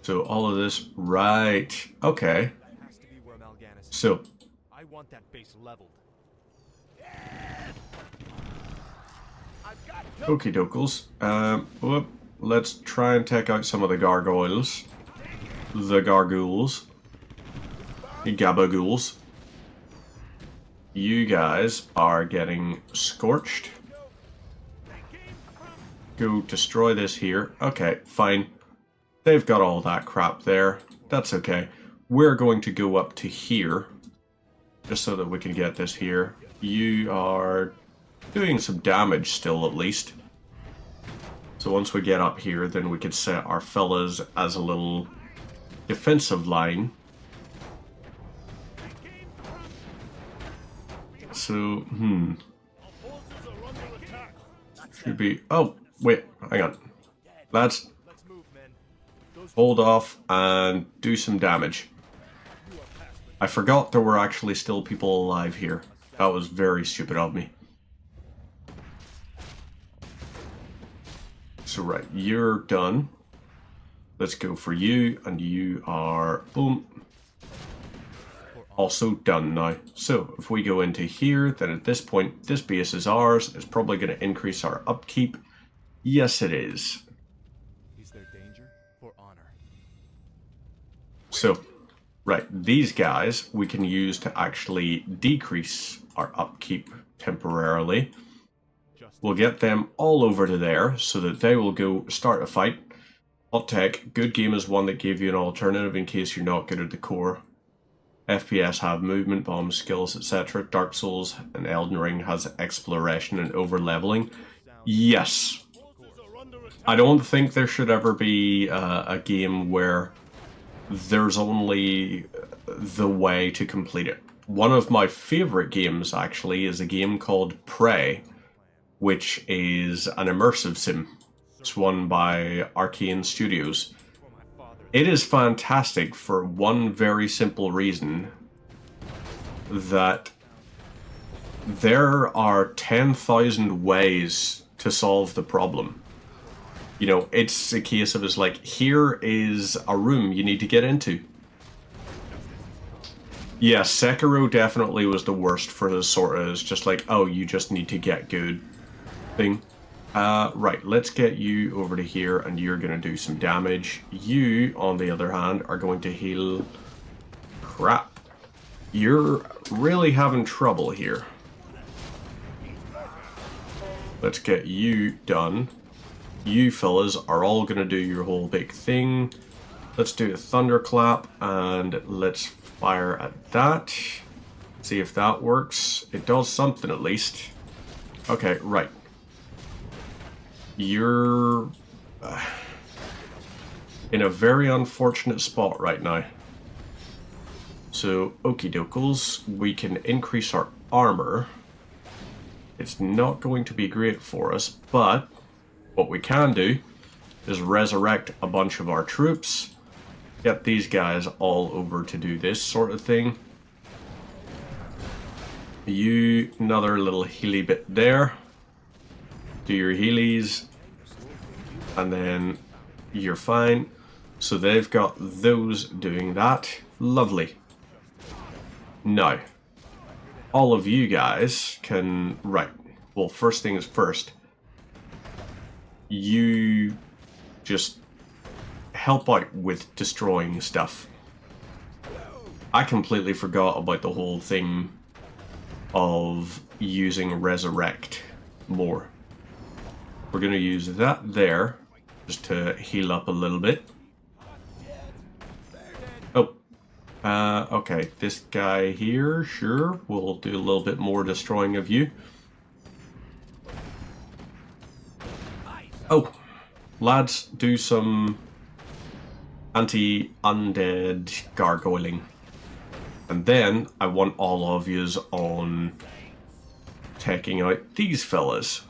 So all of this, right, okay. That has to be where Mal'Ganis is. So, I want that base leveled. I've got okie dokes. Whoop. Let's try and take out some of the gargoyles. The gargools. The gabagools. You guys are getting scorched. Go destroy this here. Okay, fine. They've got all that crap there. That's okay. We're going to go up to here, just so that we can get this here. You are doing some damage still, at least. So once we get up here, then we could set our fellas as a little defensive line. So, should be... Oh, wait, hang on. Lads, hold off and do some damage. I forgot there were actually still people alive here. That was very stupid of me. So right, you're done. Let's go for you, and you are, boom, also done now. So if we go into here, then at this point, this base is ours. It's probably going to increase our upkeep. Yes, it is. Is there danger or honor? So, right, these guys we can use to actually decrease our upkeep temporarily. We'll get them all over to there so that they will go start a fight. Hot Tech, good game is one that gave you an alternative in case you're not good at the core. FPS have movement, bomb skills, etc. Dark Souls and Elden Ring has exploration and over-leveling. Yes. I don't think there should ever be a game where there's only the way to complete it. One of my favorite games, actually, is a game called Prey, which is an immersive sim. It's one by Arcane Studios. It is fantastic for one very simple reason, that there are 10,000 ways to solve the problem. You know, it's a case of, it's like, here is a room you need to get into. Yeah, Sekiro definitely was the worst for this sort of, it's just like, oh, you just need to get good thing. Right, let's get you over to here, and you're going to do some damage. You, on the other hand, are going to heal. Crap. You're really having trouble here. Let's get you done. You fellas are all going to do your whole big thing. Let's do a thunderclap, and let's fire at that. See if that works. It does something at least. Okay, right. You're in a very unfortunate spot right now. So, okie dokes, we can increase our armor. It's not going to be great for us, but what we can do is resurrect a bunch of our troops, get these guys all over to do this sort of thing. You, another little healy bit there. Do your healies, and then you're fine. So they've got those doing that. Lovely. Now, all of you guys can... Right. Well, first thing is first. You just help out with destroying stuff. I completely forgot about the whole thing of using Resurrect more. We're going to use that there, just to heal up a little bit. Oh, okay, this guy here, sure, we'll do a little bit more destroying of you. Oh, lads, do some anti-undead gargoyling. And then I want all of yous on taking out these fellas.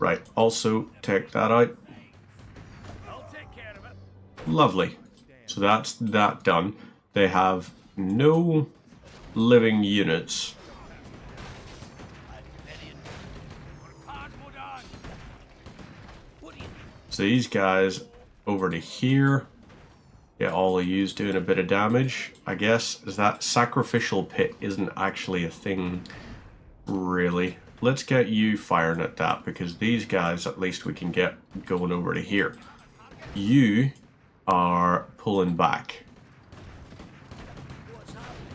Right, also take that out. Lovely. So that's that done. They have no living units. So these guys over to here. Yeah, all of you's doing a bit of damage. I guess is that sacrificial pit isn't actually a thing, really. Let's get you firing at that, because these guys, at least we can get going over to here. You are pulling back.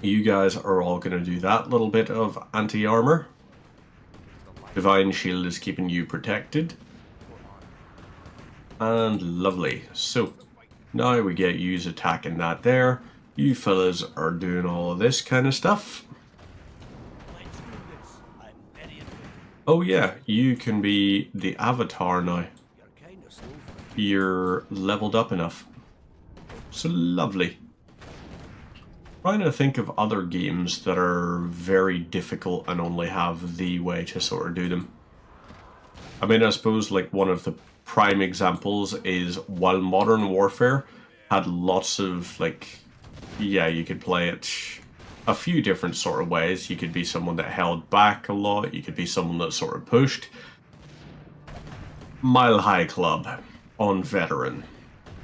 You guys are all going to do that little bit of anti-armor. Divine Shield is keeping you protected. And lovely. So, now we get yous attacking that there. You fellas are doing all of this kind of stuff. Let's do this. I'm ready and willing. Oh yeah, you can be the avatar now. You're kind of slow for You're leveled up enough. So lovely. Trying to think of other games that are very difficult and only have the way to sort of do them. I mean, I suppose like one of the prime examples is while Modern Warfare had lots of like, yeah, you could play it a few different sort of ways. You could be someone that held back a lot. You could be someone that sort of pushed. Mile High Club on Veteran.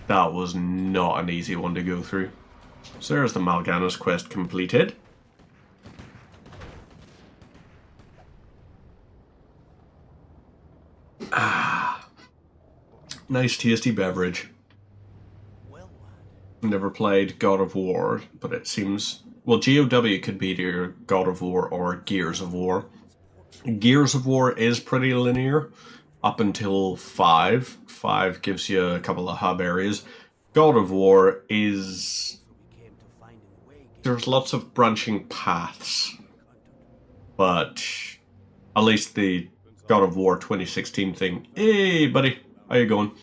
That was not an easy one to go through. So there's the Mal'Ganis quest completed. Nice tasty beverage. well, lad. Never played God of War, but it seems... Well, GOW could be either God of War or Gears of War. Gears of War is pretty linear up until 5. 5 gives you a couple of hub areas. God of War is... We came to finding the way. There's lots of branching paths, but at least the God of War 2016 thing. Hey, buddy, how you going?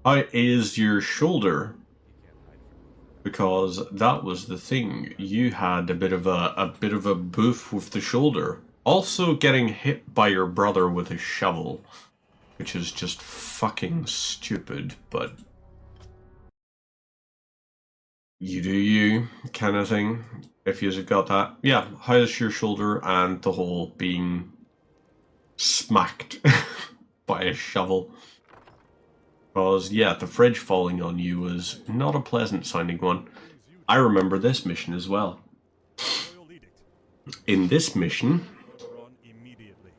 How is your shoulder? Because that was the thing. You had a bit of a boof with the shoulder. Also getting hit by your brother with a shovel, which is just fucking stupid, but you do you kind of thing. If you've got that. Yeah, how's your shoulder and the whole being smacked by a shovel? Because, yeah, the fridge falling on you was not a pleasant sounding one. I remember this mission as well. In this mission, Immediately.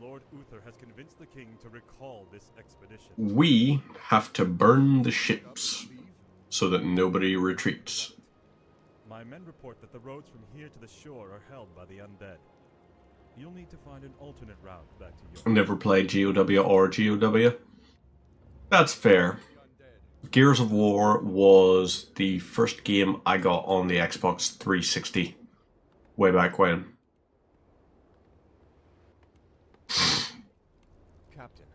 Lord Uther has convinced the king to recall this expedition. we have to burn the ships so that nobody retreats. My men report that the roads from here to the shore are held by the undead. You'll need to find an alternate route back to York. Never played GOW or GOW. That's fair. Gears of War was the first game I got on the Xbox 360 way back when. Captain,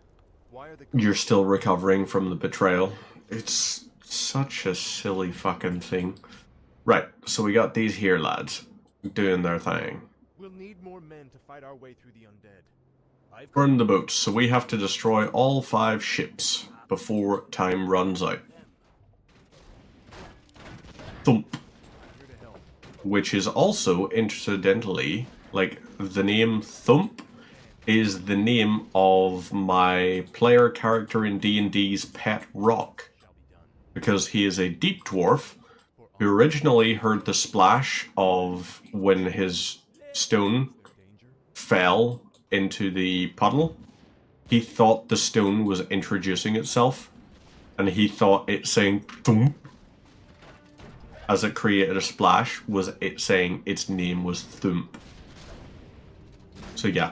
why are the You're still recovering from the betrayal. It's such a silly fucking thing. Right, so we got these here lads doing their thing. We'll need more men to fight our way through the undead. Burn the boats, so we have to destroy all 5 ships before time runs out. Thump. Which is also, incidentally, like, the name Thump is the name of my player character in D&D's pet rock. Because he is a deep dwarf who originally heard the splash of when his stone fell into the puddle. He thought the stone was introducing itself, and he thought it saying thump as it created a splash was it saying its name was Thump. So yeah,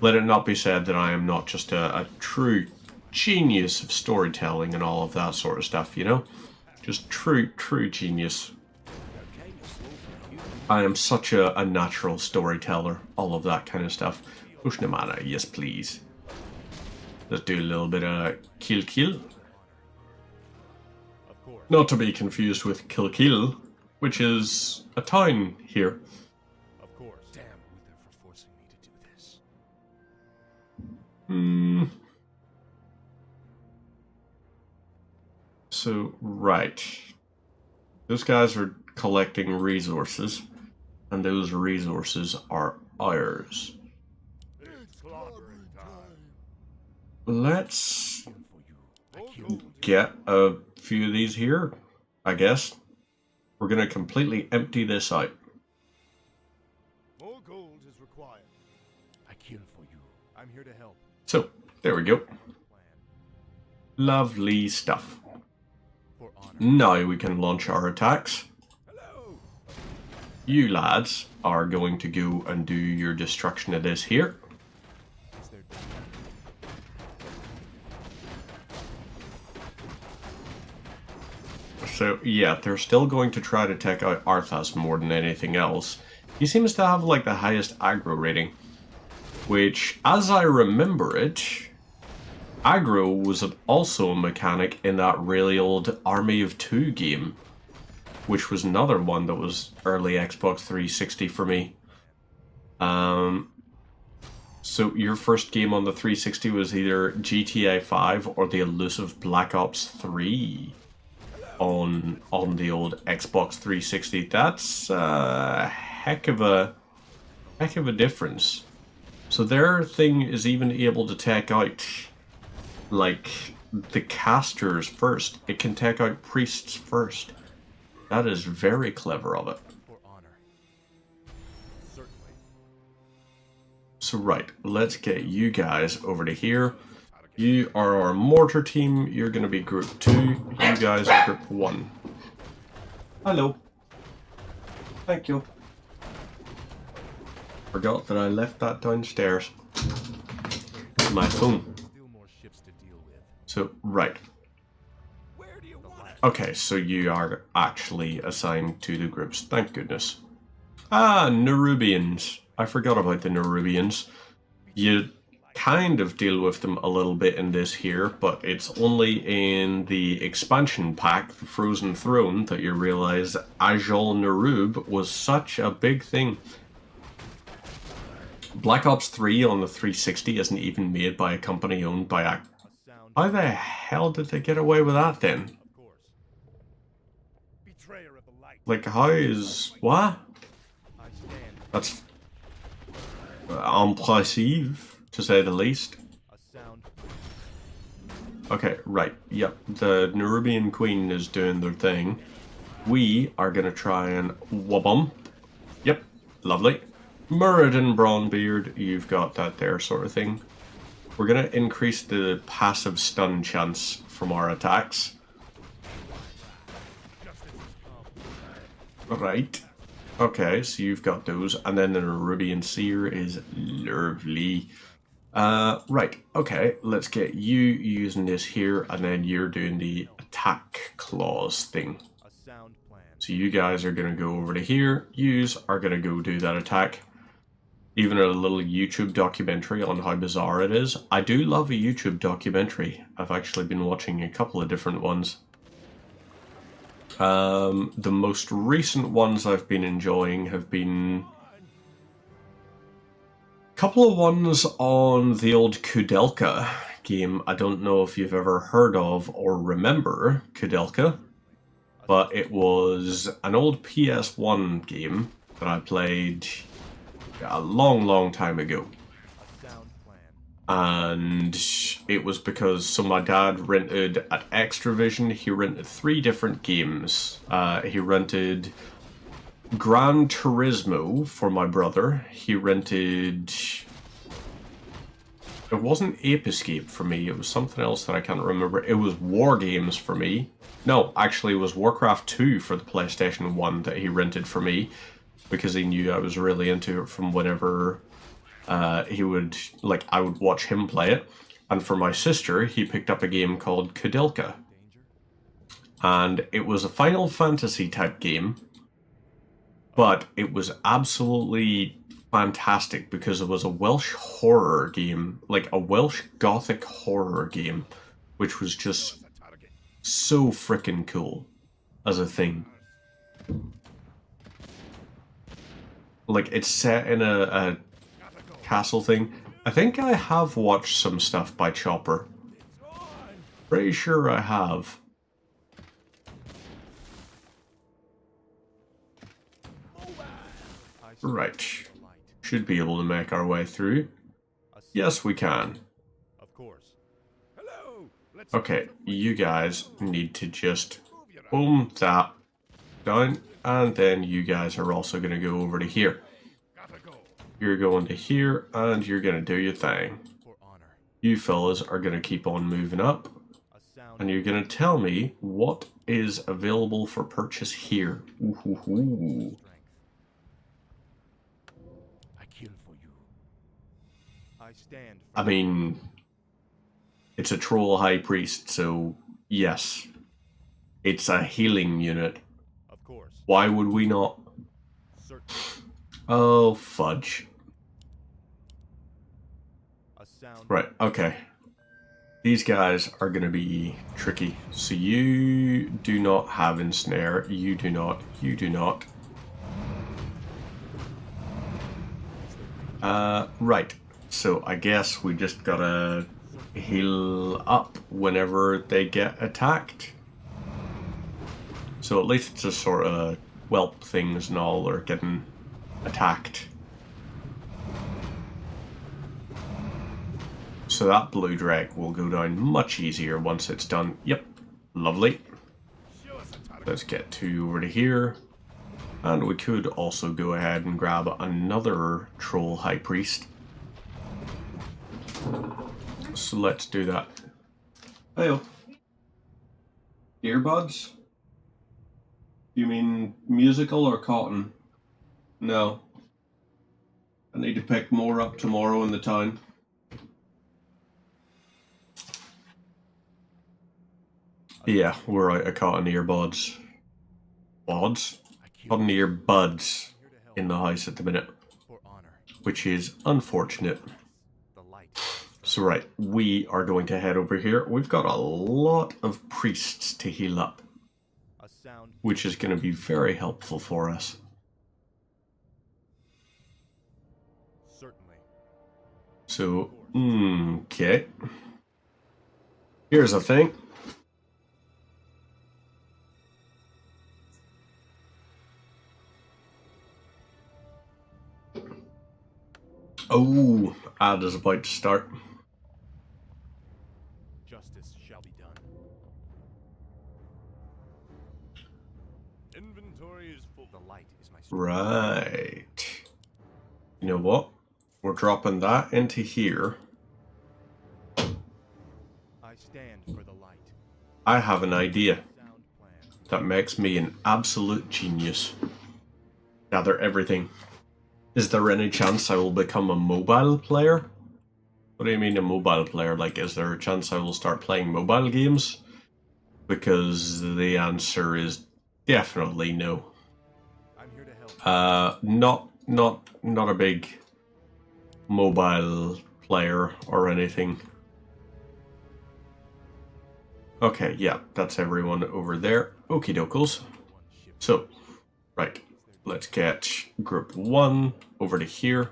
let it not be said that I am not just a true genius of storytelling and all of that sort of stuff, you know? Just true genius. I am such a natural storyteller, all of that kind of stuff. Ushnamana, yes please. Let's do a little bit of kill. Not to be confused with Kilkeel, which is a town here. Of course. Damn Uther for forcing me to do this. So, right. Those guys are collecting resources, and those resources are ours. Let's get a few of these here, I guess. We're going to completely empty this out. More gold is required. I kill for you. I'm here to help. So, there we go. Lovely stuff. For honor. Now we can launch our attacks. Hello. You lads are going to go and do your destruction of this here. Is there So yeah, they're still going to try to take out Arthas more than anything else. He seems to have like the highest aggro rating, which, as I remember it, aggro was also a mechanic in that really old Army of Two game, which was another one that was early Xbox 360 for me. So your first game on the 360 was either GTA 5 or the elusive Black Ops 3 on the old Xbox 360. That's a heck of a difference. So their thing is even able to take out like the casters first. It can take out priests first. That is very clever of it. For honor. Certainly. So right, let's get you guys over to here. You are our mortar team. You're going to be group 2. You guys are group 1. Hello. Thank you. Forgot that I left that downstairs. My phone. Still more ships to deal with. So, right. Where do you want it? Okay, so you are actually assigned to the groups. Thank goodness. Ah, Nerubians. I forgot about the Nerubians. You kind of deal with them a little bit in this here, but it's only in the expansion pack, the Frozen Throne, that you realize Ajol Nerub was such a big thing. Black Ops 3 on the 360 isn't even made by a company owned by a... How the hell did they get away with that then? Of course. Betrayer of the light. Like, how is... what? I stand. That's... impressive, to say the least. A sound. Okay, right, yep. The Nerubian Queen is doing their thing. We are going to try and whoop 'em. Yep, lovely. Muradin Brawnbeard, you've got that there sort of thing. We're going to increase the passive stun chance from our attacks. Right. Okay, so you've got those, and then the Nerubian Seer is lovely. Right, okay, let's get you using this here, and then you're doing the attack clause thing. A sound plan. So you guys are going to go over to here, yous are going to go do that attack. Even a little YouTube documentary on how bizarre it is. I do love a YouTube documentary. I've actually been watching a couple of different ones. The most recent ones I've been enjoying have been a couple of ones on the old Kudelka game. I don't know if you've ever heard of or remember Kudelka, but it was an old PS1 game that I played a long time ago. A sound plan. And it was because, so my dad rented at Extravision, he rented 3 different games. He rented Gran Turismo for my brother. He rented... it wasn't Ape Escape for me, it was something else that I can't remember. It was War Games for me. No, actually it was Warcraft 2 for the PlayStation 1 that he rented for me, because he knew I was really into it from whenever he would, like, I would watch him play it. And for my sister, he picked up a game called Kudelka. And it was a Final Fantasy type game, but it was absolutely fantastic because it was a Welsh horror game, like a Welsh gothic horror game, which was just so freaking cool as a thing. Like, it's set in a castle thing. I think I have watched some stuff by Chopper. Pretty sure I have. Right. Should be able to make our way through. Yes, we can. Of course. Hello. Let's Okay, you guys need to just boom that down, and then you guys are also going to go over to here. gotta go. You're going to here, and you're going to do your thing. For honor. You fellas are going to keep on moving up, A sound. and you're going to tell me what is available for purchase here. Ooh-hoo-hoo. Strength. I kill for you. I stand. For I mean, it's a troll high priest, so yes. It's a healing unit. Of course. Why would we not? Certainly. Oh, fudge. A sound. Right, okay. These guys are going to be tricky. So you do not have ensnare. You do not. You do not. Right. So I guess we just gotta heal up whenever they get attacked. So at least it's just sort of whelp things and all are getting attacked. So that blue drake will go down much easier once it's done. Yep, lovely. Let's get 2 over to here. And we could also go ahead and grab another troll high priest. So let's do that. Hey, earbuds? You mean musical or cotton? No. I need to pick more up tomorrow in the town. Yeah, we're out of cotton earbuds. Buds? Cotton earbuds in the house at the minute. Which is unfortunate. So right, we are going to head over here. We've got a lot of priests to heal up. Which is going to be very helpful for us. Certainly. So, okay. Here's the thing. Oh, ad is about to start. Justice shall be done. Inventory is full. The light is my strength. Right. You know what? We're dropping that into here. I stand for the light. I have an idea Sound plan. that makes me an absolute genius. Gather everything. Is there any chance I will become a mobile player? What do you mean a mobile player? Like, is there a chance I will start playing mobile games? Because the answer is definitely no. I'm here to help. Not a big mobile player or anything. Okay, yeah, that's everyone over there. Okie dokes. So, right. Let's get group 1 over to here.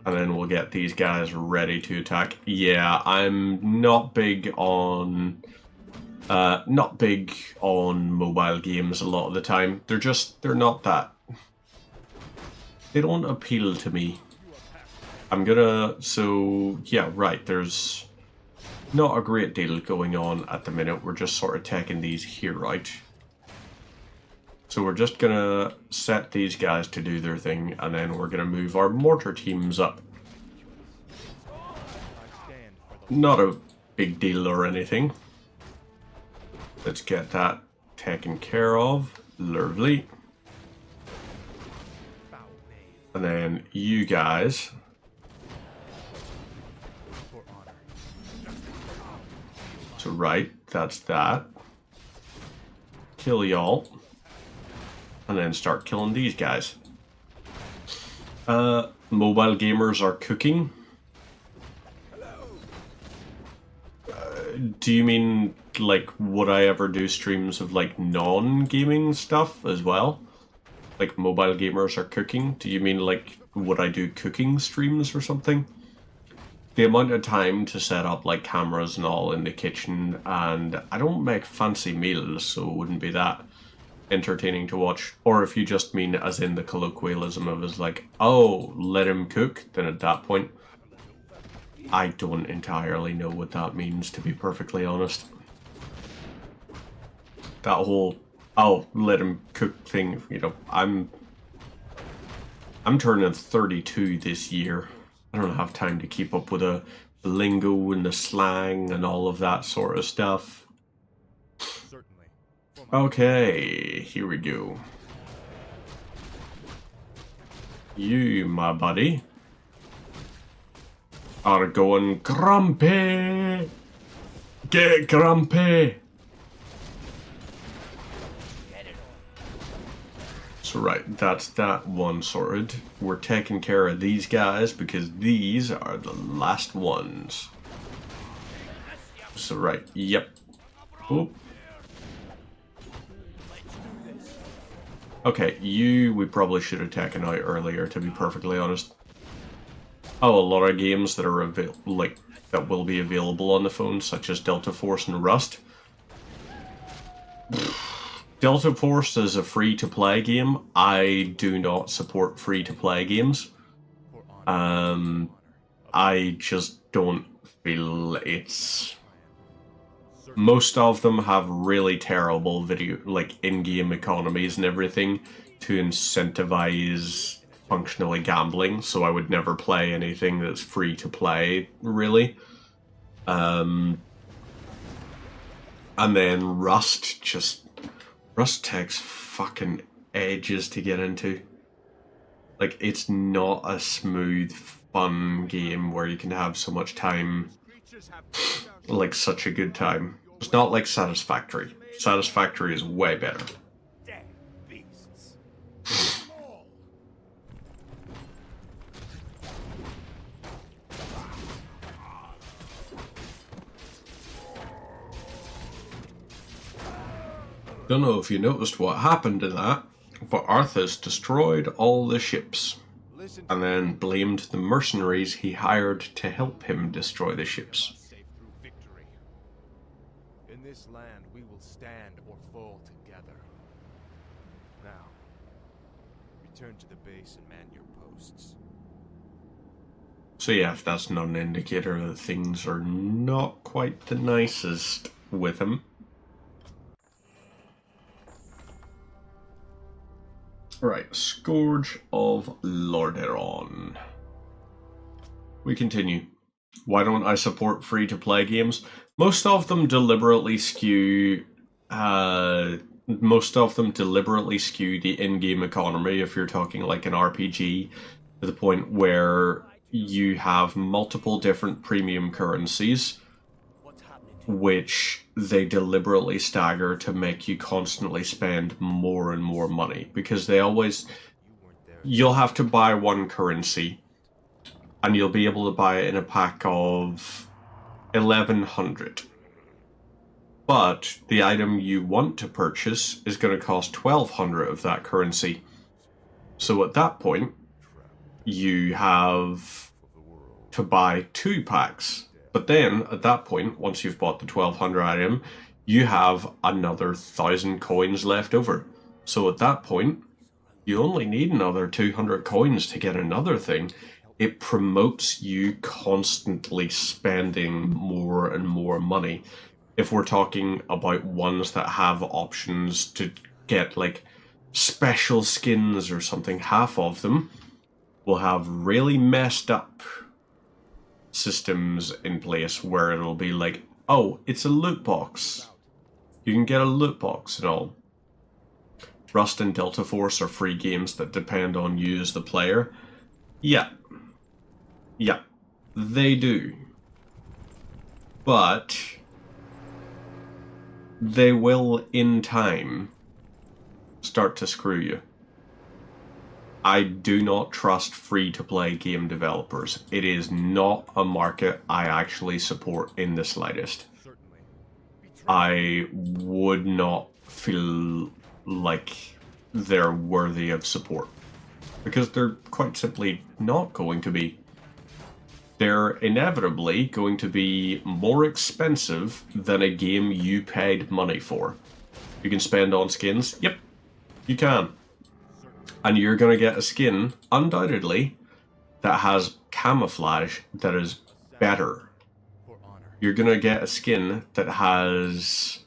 And then we'll get these guys ready to attack. Yeah, I'm not big on mobile games a lot of the time. They're not that. They don't appeal to me. So yeah, right, there's not a great deal going on at the minute. We're just sort of taking these here out. So we're just gonna set these guys to do their thing, and then we're gonna move our mortar teams up. Not a big deal or anything. Let's get that taken care of. Lovely. And then you guys. So right, that's that. Kill y'all. And then start killing these guys. Mobile gamers are cooking. Do you mean, like, would I ever do streams of, like, non-gaming stuff as well? Like, mobile gamers are cooking? Do you mean, like, would I do cooking streams or something? The amount of time to set up, like, cameras and all in the kitchen, and I don't make fancy meals, so it wouldn't be that entertaining to watch. Or if you just mean as in the colloquialism of is like, oh, let him cook, then at that point I don't entirely know what that means, to be perfectly honest. That whole oh, let him cook thing, you know, I'm turning 32 this year. I don't have time to keep up with the lingo and the slang and all of that sort of stuff. Okay, here we go. You, my buddy, are going grumpy. Get grumpy. So right, that's that one sorted. We're taking care of these guys because these are the last ones. So right, yep. Oop. Okay, we probably should have taken out earlier, to be perfectly honest. Oh, a lot of games that are that will be available on the phone, such as Delta Force and Rust. Delta Force is a free-to-play game. I do not support free-to-play games. I just don't feel it's... Most of them have really terrible in-game economies and everything to incentivize functionally gambling, so I would never play anything that's free-to-play, really. And then Rust takes fucking ages to get into. Like, it's not a smooth, fun game where you can have so much time, like such a good time. It's not like Satisfactory. Satisfactory is way better. Don't know if you noticed what happened in that, but Arthas destroyed all the ships, and then blamed the mercenaries he hired to help him destroy the ships. In this land, we will stand or fall together. Now, return to the base and man your posts. So yeah, if that's not an indicator that things are not quite the nicest with him. Right, Scourge of Lordaeron. We continue. Why don't I support free-to-play games? Most of them deliberately skew the in-game economy, if you're talking like an RPG, to the point where you have multiple different premium currencies, which they deliberately stagger to make you constantly spend more and more money, because you'll have to buy one currency and you'll be able to buy it in a pack of 1100, but the item you want to purchase is going to cost 1200 of that currency. So at that point you have to buy 2 packs. But then, at that point, once you've bought the 1200 item, you have another 1000 coins left over. So at that point, you only need another 200 coins to get another thing. It promotes you constantly spending more and more money. If we're talking about ones that have options to get, like, special skins or something, half of them will have really messed up systems in place where it'll be like, oh, it's a loot box. You can get a loot box and all. Rust and Delta Force are free games that depend on you as the player. Yeah, they do. But they will, in time, start to screw you. I do not trust free-to-play game developers. It is not a market I actually support in the slightest. I would not feel like they're worthy of support, because they're quite simply not going to be. They're inevitably going to be more expensive than a game you paid money for. You can spend on skins? Yep, you can. And you're going to get a skin, undoubtedly, that has camouflage that is better. You're going to get a skin that has,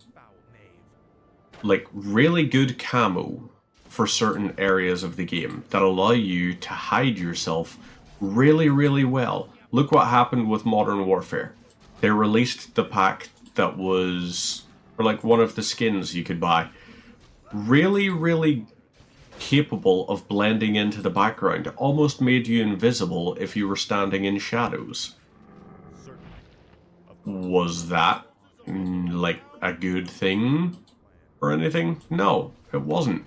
like, really good camo for certain areas of the game that allow you to hide yourself really, really well. Look what happened with Modern Warfare. They released the pack that was, or like one of the skins you could buy. Really, really capable of blending into the background. It almost made you invisible if you were standing in shadows. Was that like a good thing or anything? No, it wasn't.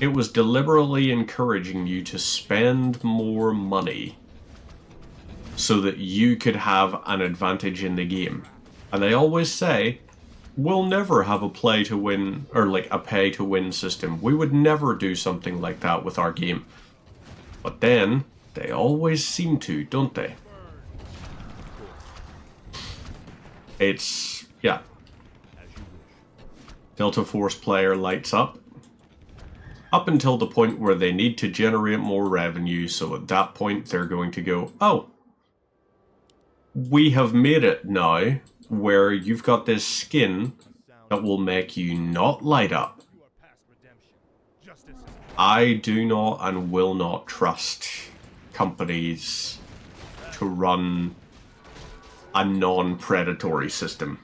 it was deliberately encouraging you to spend more money so that you could have an advantage in the game. And they always say, we'll never have a play to win, or like a pay to win system. We would never do something like that with our game. But then, they always seem to, don't they? It's, yeah. Delta Force player lights up until the point where they need to generate more revenue, so at that point they're going to go, oh, we have made it now where you've got this skin that will make you not light up. I do not and will not trust companies to run a non-predatory system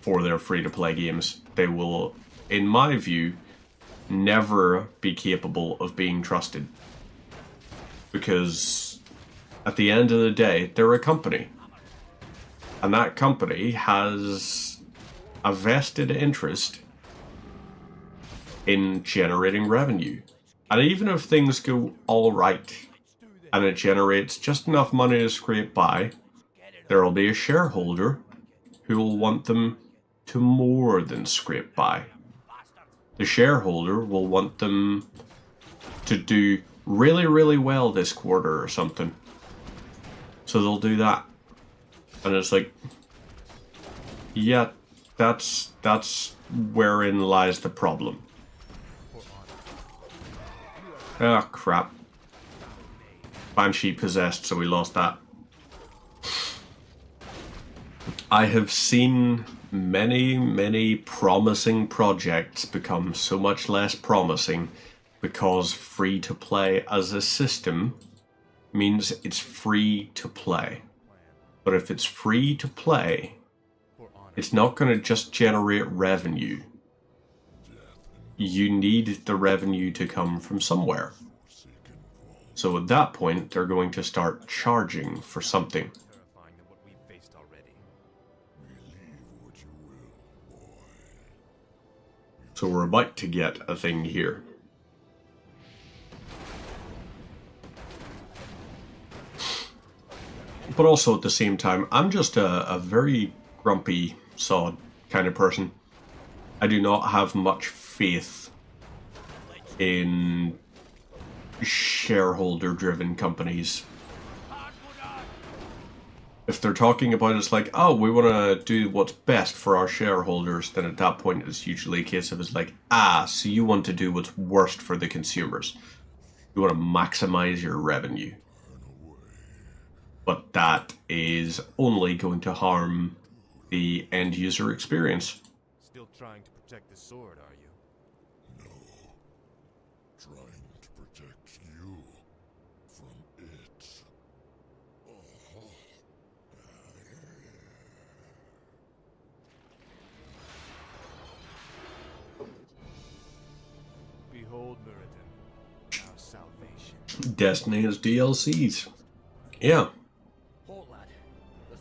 for their free-to-play games. They will, in my view, never be capable of being trusted. Because at the end of the day, they're a company. And that company has a vested interest in generating revenue. And even if things go alright, and it generates just enough money to scrape by, there will be a shareholder who will want them to more than scrape by. The shareholder will want them to do really, really well this quarter or something. So they'll do that. And it's like, yeah, that's wherein lies the problem. Ah, crap. Banshee possessed, so we lost that. I have seen many promising projects become so much less promising because free to play as a system means it's free to play. But if it's free to play, it's not going to just generate revenue. You need the revenue to come from somewhere. So at that point, they're going to start charging for something. So we're about to get a thing here. But also at the same time, I'm just a very grumpy sod kind of person. I do not have much faith in shareholder-driven companies. If they're talking about it's like, oh, we want to do what's best for our shareholders, then at that point it's usually a case of it's like, so you want to do what's worst for the consumers. You want to maximize your revenue. But that is only going to harm the end user experience. Still trying to protect the sword, are you? No. Trying to protect you from it. Behold, Meridan, our salvation. Destiny has DLCs. Yeah.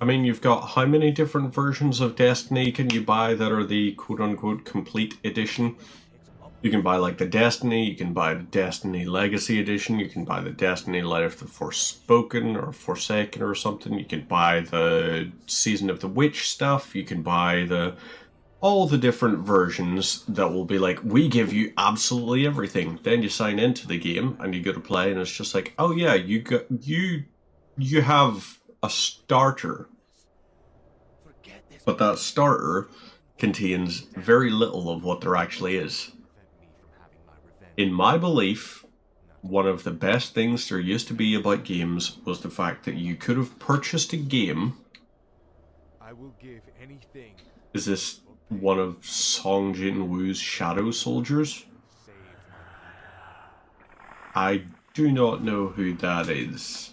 I mean, you've got how many different versions of Destiny can you buy that are the quote-unquote complete edition? You can buy like the Destiny, you can buy the Destiny Legacy Edition, you can buy the Destiny Light of the Forspoken or Forsaken or something, you can buy the Season of the Witch stuff, you can buy all the different versions that will be like, we give you absolutely everything. Then you sign into the game and you go to play and it's just like, oh yeah, you have a starter, but that starter contains very little of what there actually is. In my belief, one of the best things there used to be about games was the fact that you could have purchased a game. I will give anything. Is this one of Song Jin-woo's Shadow Soldiers? I do not know who that is.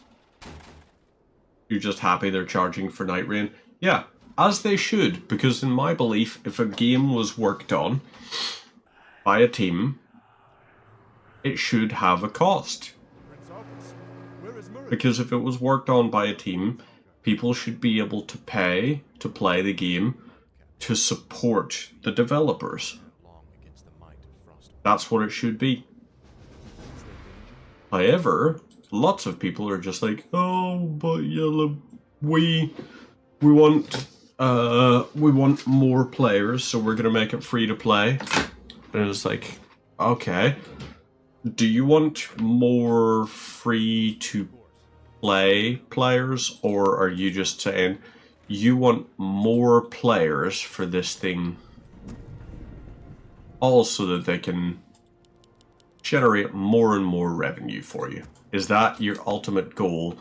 You're just happy they're charging for Night Rain? Yeah, as they should, because in my belief, if a game was worked on by a team, it should have a cost. Because if it was worked on by a team, people should be able to pay to play the game to support the developers. That's what it should be. However, lots of people are just like, oh, but yellow, we want more players, so we're gonna make it free to play. And it's like, okay, do you want more free to play players, or are you just saying you want more players for this thing, all so that they can generate more and more revenue for you? Is that your ultimate goal?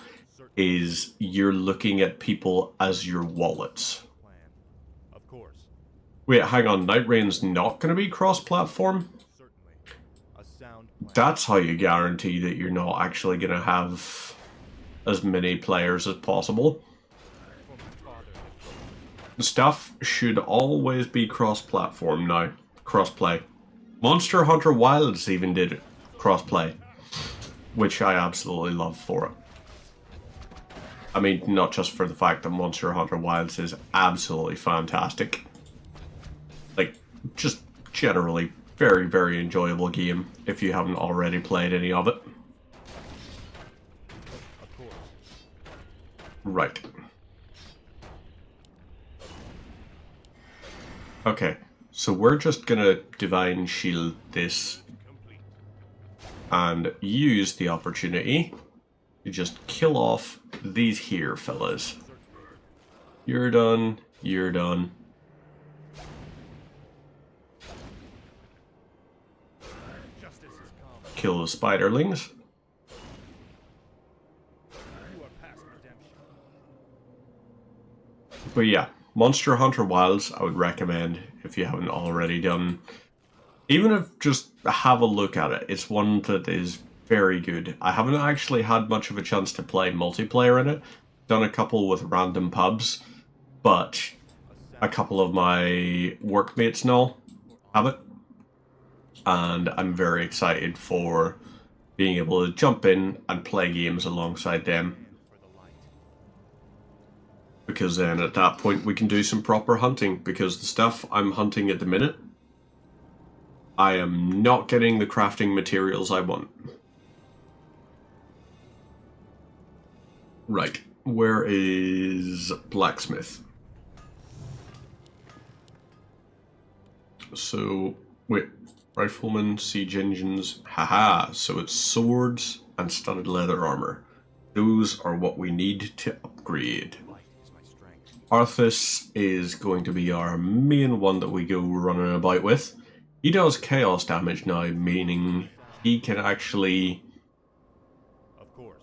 Is you're looking at people as your wallets? Of course. Wait, hang on. Night Rain's not going to be cross-platform? Certainly. A sound plan. That's how you guarantee that you're not actually going to have as many players as possible. For my father. Stuff should always be cross-platform now. Cross-play. Monster Hunter Wilds even did cross-play, which I absolutely love for it. I mean, not just for the fact that Monster Hunter Wilds is absolutely fantastic. Like, just generally very, very enjoyable game if you haven't already played any of it. Of course. Right. Okay, so we're just gonna Divine Shield this and use the opportunity to just kill off these here fellas. You're done, you're done. Justice has come. Kill the spiderlings. You are past redemption. But yeah, Monster Hunter Wilds, I would recommend if you haven't already done. Even if just have a look at it, it's one that is very good. I haven't actually had much of a chance to play multiplayer in it. Done a couple with random pubs, but a couple of my workmates and all have it. And I'm very excited for being able to jump in and play games alongside them. For the light. Because then at that point we can do some proper hunting, because the stuff I'm hunting at the minute, I am not getting the crafting materials I want. Right, where is blacksmith? So, wait, rifleman, siege engines, haha, so it's swords and studded leather armor. Those are what we need to upgrade. Light is my strength. Arthas is going to be our main one that we go running about with. He does chaos damage now, meaning he can actually, Of course.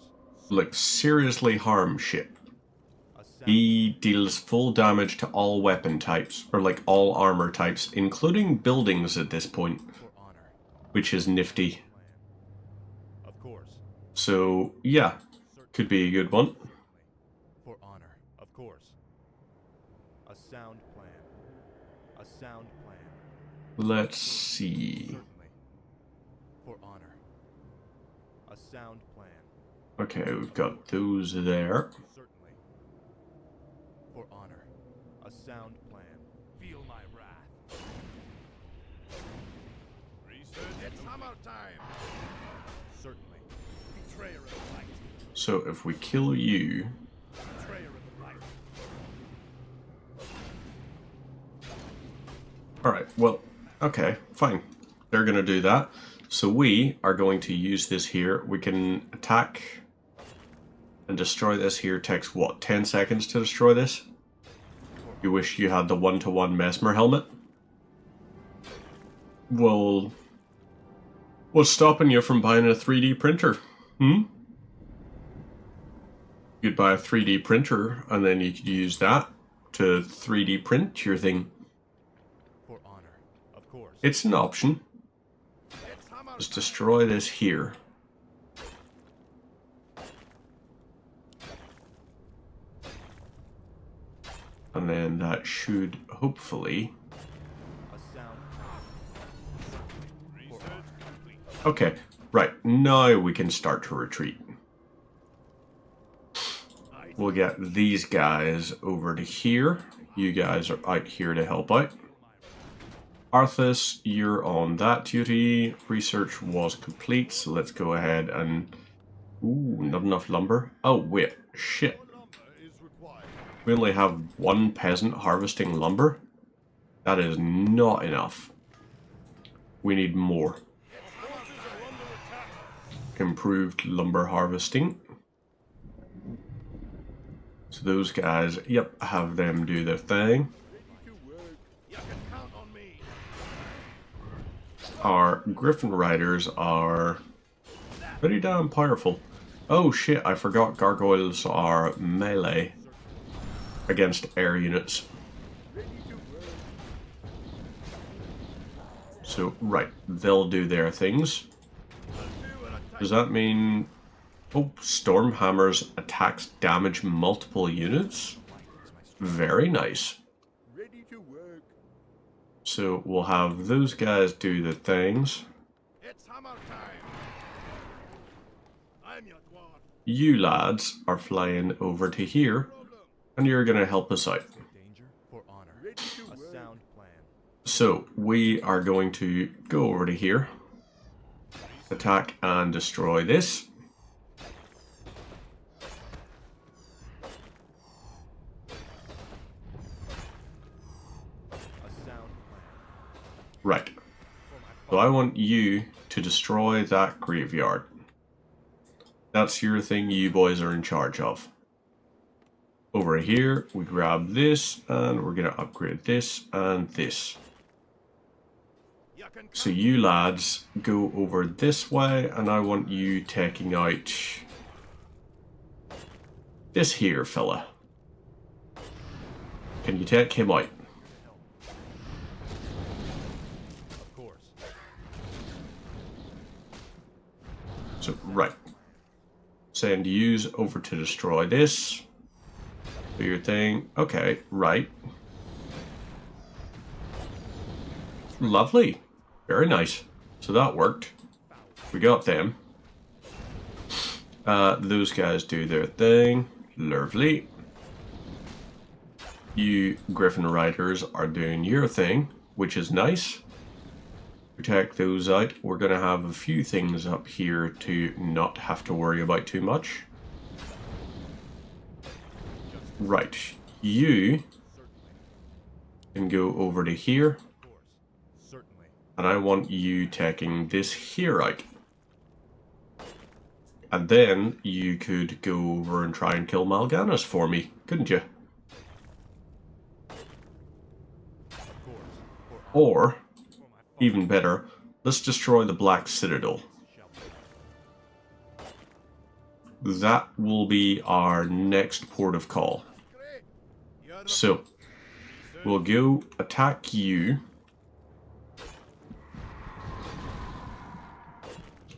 like, seriously harm shit. A sound He deals full damage to all weapon types, or like all armor types, including buildings at this point, for honor. which is nifty. Plan. Of course. So, yeah, could be a good one. For honor. Of course. A sound plan. A sound plan. Let's see. Certainly. For honor. A sound plan. Okay, we've got those there. Certainly. For honor. A sound plan. Feel my wrath. Research. It's hammer time. Certainly. Betrayer of the light. So if we kill you, Betrayer of the light. alright, well, okay, fine. They're going to do that. So we are going to use this here. We can attack and destroy this here. Takes, what, 10 seconds to destroy this? You wish you had the one-to-one Mesmer helmet? Well, what's stopping you from buying a 3D printer? You'd buy a 3D printer, and then you could use that to 3D print your thing. For honor. Of course. It's an option. Just destroy this here. And then that should hopefully... A sound plan. For honor. Okay, right, now we can start to retreat. We'll get these guys over to here. You guys are out here to help out. Arthas, you're on that duty. Research was complete, so let's go ahead and... Ooh, not enough lumber. Oh, wait. Shit. We only have one peasant harvesting lumber? That is not enough. We need more. Improved lumber harvesting. So those guys, yep, have them do their thing. Our Griffin Riders are pretty damn powerful. Oh shit, I forgot gargoyles are melee against air units. So, right, they'll do their things. Does that mean... Oh, Stormhammers attacks damage multiple units? Very nice. So we'll have those guys do the things. You lads are flying over to here, and you're going to help us out. So we are going to go over to here, attack and destroy this. Right. So I want you to destroy that graveyard. That's your thing you boys are in charge of. Over here, we grab this, and we're going to upgrade this and this. So you lads go over this way, and I want you taking out this here fella. Can you take him out? So, right. Send yous over to destroy this. Do your thing. Okay, right. Lovely. Very nice. So that worked. We got them. Those guys do their thing. Lovely. You Griffin Riders are doing your thing, which is nice. Protect those out. We're going to have a few things up here to not have to worry about too much. Right. You can go over to here. And I want you taking this here out. And then you could go over and try and kill Mal'Ganis for me, couldn't you? Or, even better, let's destroy the Black Citadel. That will be our next port of call. So, we'll go attack you.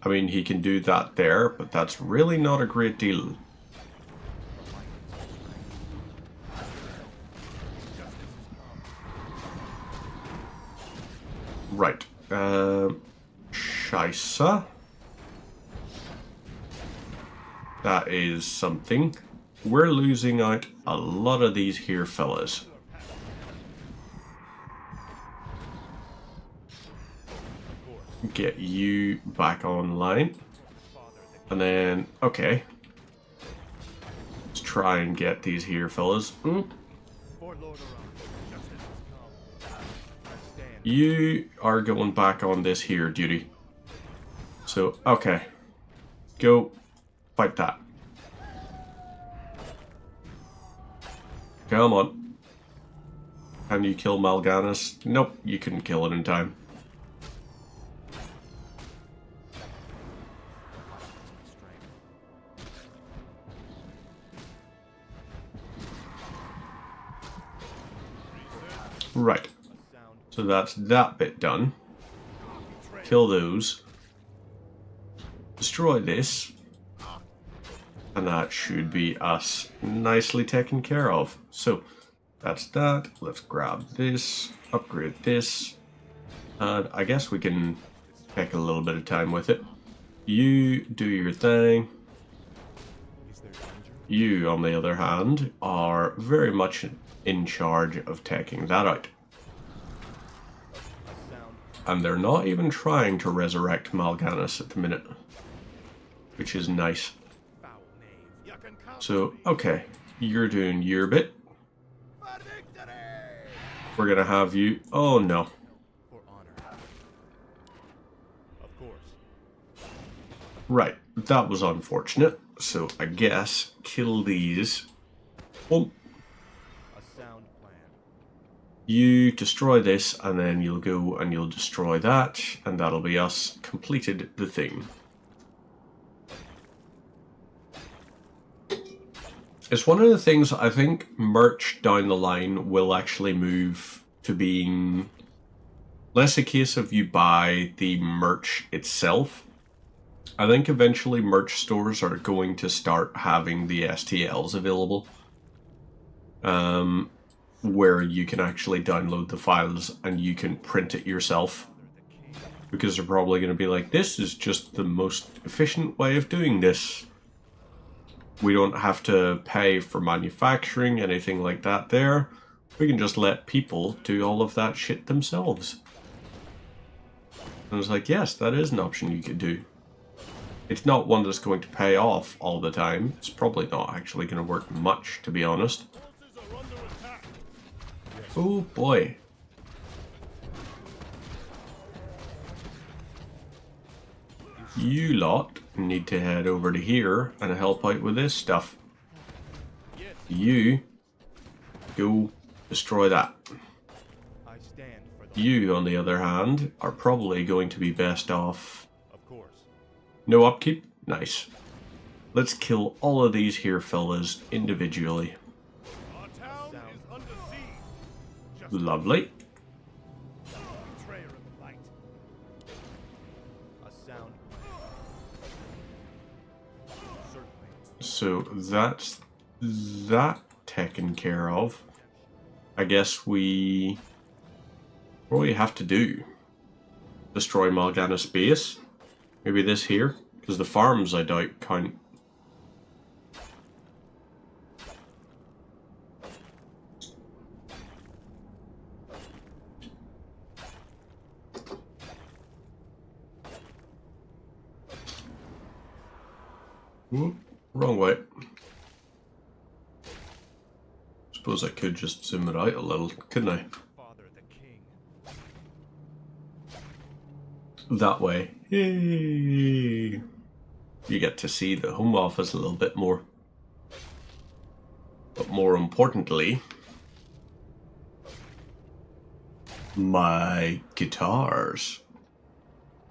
I mean, he can do that there, but that's really not a great deal. Right. Scheisse. That is something. We're losing out a lot of these here fellas. Get you back online. And then, okay. Let's try and get these here fellas. You are going back on this here duty. So, okay. Go fight that. Come on. Can you kill Mal'Ganis? Nope, you couldn't kill it in time. Right. So that's that bit done. Kill those. Destroy this. And that should be us nicely taken care of. So that's that. Let's grab this. Upgrade this. And I guess we can take a little bit of time with it. You do your thing. You, on the other hand, are very much in charge of taking that out. and they're not even trying to resurrect Mal'Ganis at the minute, which is nice. Foul knave. You can count So, okay, you're doing your bit. for victory! We're gonna have you... Oh, no. For honor. Of course. Right, that was unfortunate. So, I guess, kill these. Oh, A sound plan. you destroy this, and then you'll go and you'll destroy that, and that'll be us completed the thing. It's one of the things I think merch down the line will actually move to being less a case of you buy the merch itself. I think eventually merch stores are going to start having the STLs available. Where you can actually download the files and you can print it yourself. Because they're probably going to be like, this is just the most efficient way of doing this. We don't have to pay for manufacturing, anything like that there. We can just let people do all of that shit themselves. And I was like, yes, that is an option you could do. It's not one that's going to pay off all the time. It's probably not actually going to work much, to be honest. Oh boy. You lot need to head over to here and help out with this stuff. You go destroy that. I stand for the You, on the other hand, are probably going to be best off. Of course. No upkeep? Nice. Let's kill all of these here fellas individually. Our town is under siege. Just Lovely. betrayer of the light. A sound plan. Certainly. So that's that taken care of. I guess we... What do we have to do? Destroy Mal'Ganis base? Maybe this here? Because the farms, I doubt, count. Whoop, wrong way. Suppose I could just zoom it out a little, couldn't I? Father the king. That way. Yay! You get to see the home office a little bit more. But more importantly, my guitars.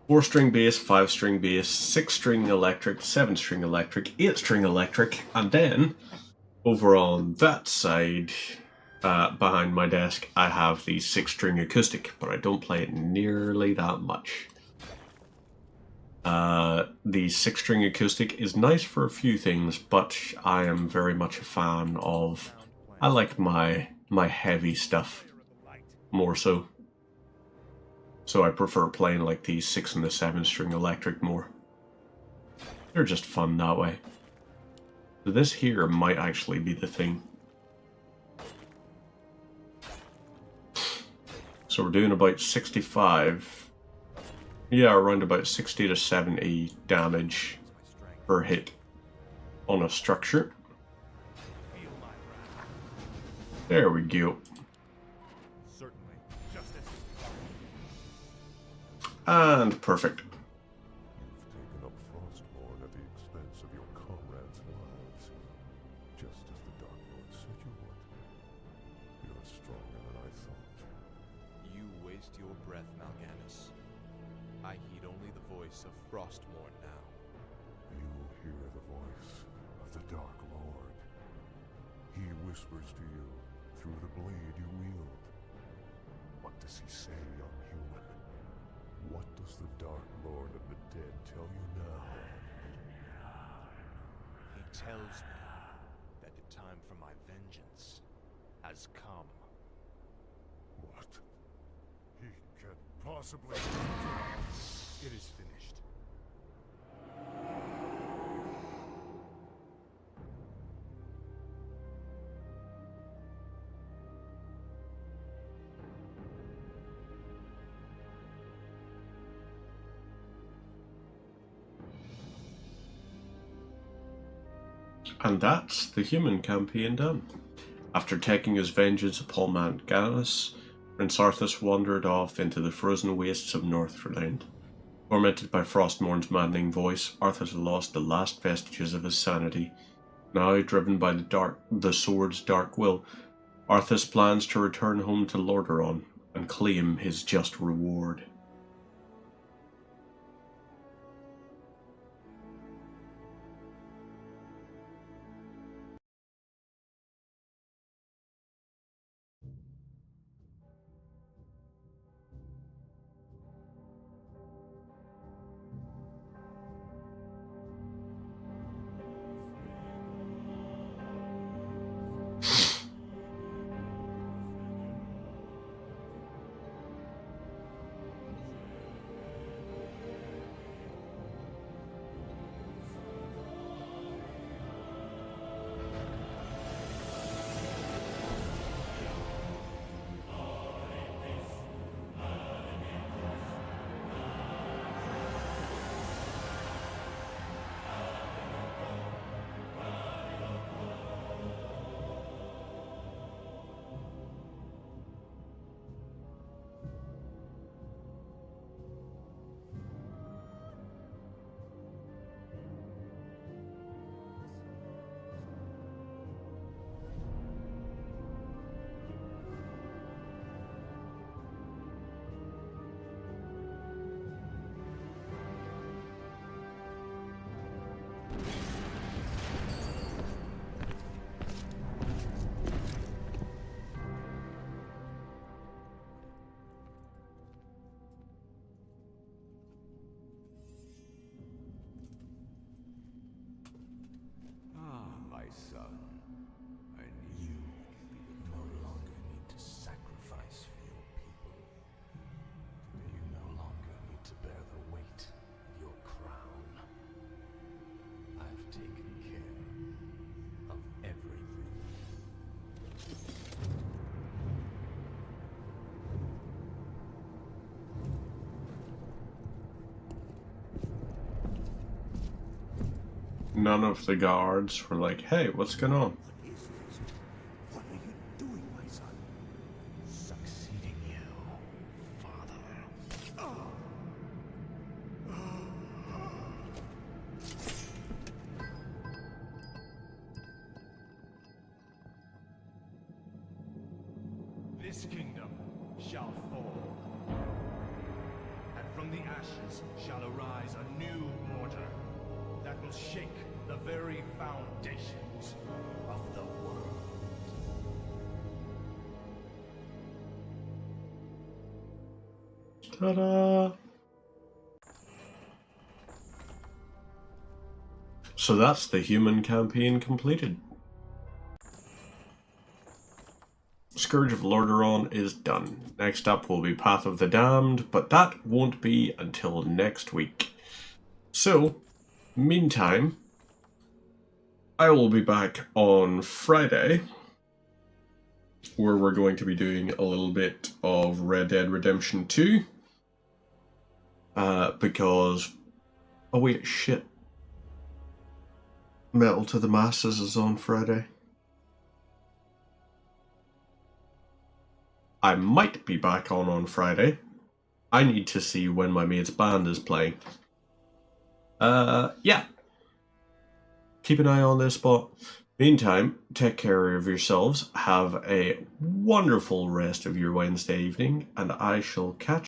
4-string bass, 5-string bass, 6-string electric, 7-string electric, 8-string electric, and then over on that side, behind my desk, I have the 6-string acoustic, but I don't play it nearly that much. The 6-string acoustic is nice for a few things, but I am very much a fan of... I like my heavy stuff more so. So I prefer playing like the 6 and the 7-string electric more. They're just fun that way. So this here might actually be the thing. So we're doing about 65. Yeah, around about 60 to 70 damage per hit on a structure. There we go. Certainly. Justice. And perfect. You've taken up Frostborn at the expense of your comrades' lives, just as the Dark Lord said you would. You're stronger than I thought. You waste your breath, Mal'Ganis. I heed only the voice of Frostmourne now. You hear the voice of the Dark Lord. He whispers to you through the blade you wield. What does he say, young human? What does the Dark Lord of the Dead tell you now? He tells me that the time for my vengeance has come. What? He can't possibly... It is finished. And that's the human campaign done. After taking his vengeance upon Mount Gannis, Prince Arthas wandered off into the frozen wastes of Northland. Tormented by Frostmourn's maddening voice, Arthas lost the last vestiges of his sanity. Now, driven by the sword's dark will, Arthas plans to return home to Lordaeron and claim his just reward. My son, I need you no longer need to sacrifice for your people. You no longer need to bear the weight of your crown. I've taken care of everything. None of the guards were like, hey, what's going on? What is this? What are you doing, my son? Succeeding you, father. This kingdom shall fall, and from the ashes shall arise a new order that will shake the very foundations of the world. Ta-da! So that's the human campaign completed. Scourge of Lordaeron is done. Next up will be Path of the Damned, but that won't be until next week. So, meantime, I will be back on Friday, where we're going to be doing a little bit of Red Dead Redemption 2. Because... oh wait, shit. Metal to the Masses is on Friday. I might be back on Friday. I need to see when my mate's band is playing. Yeah. Keep an eye on this spot. Meantime, take care of yourselves. Have a wonderful rest of your Wednesday evening, and I shall catch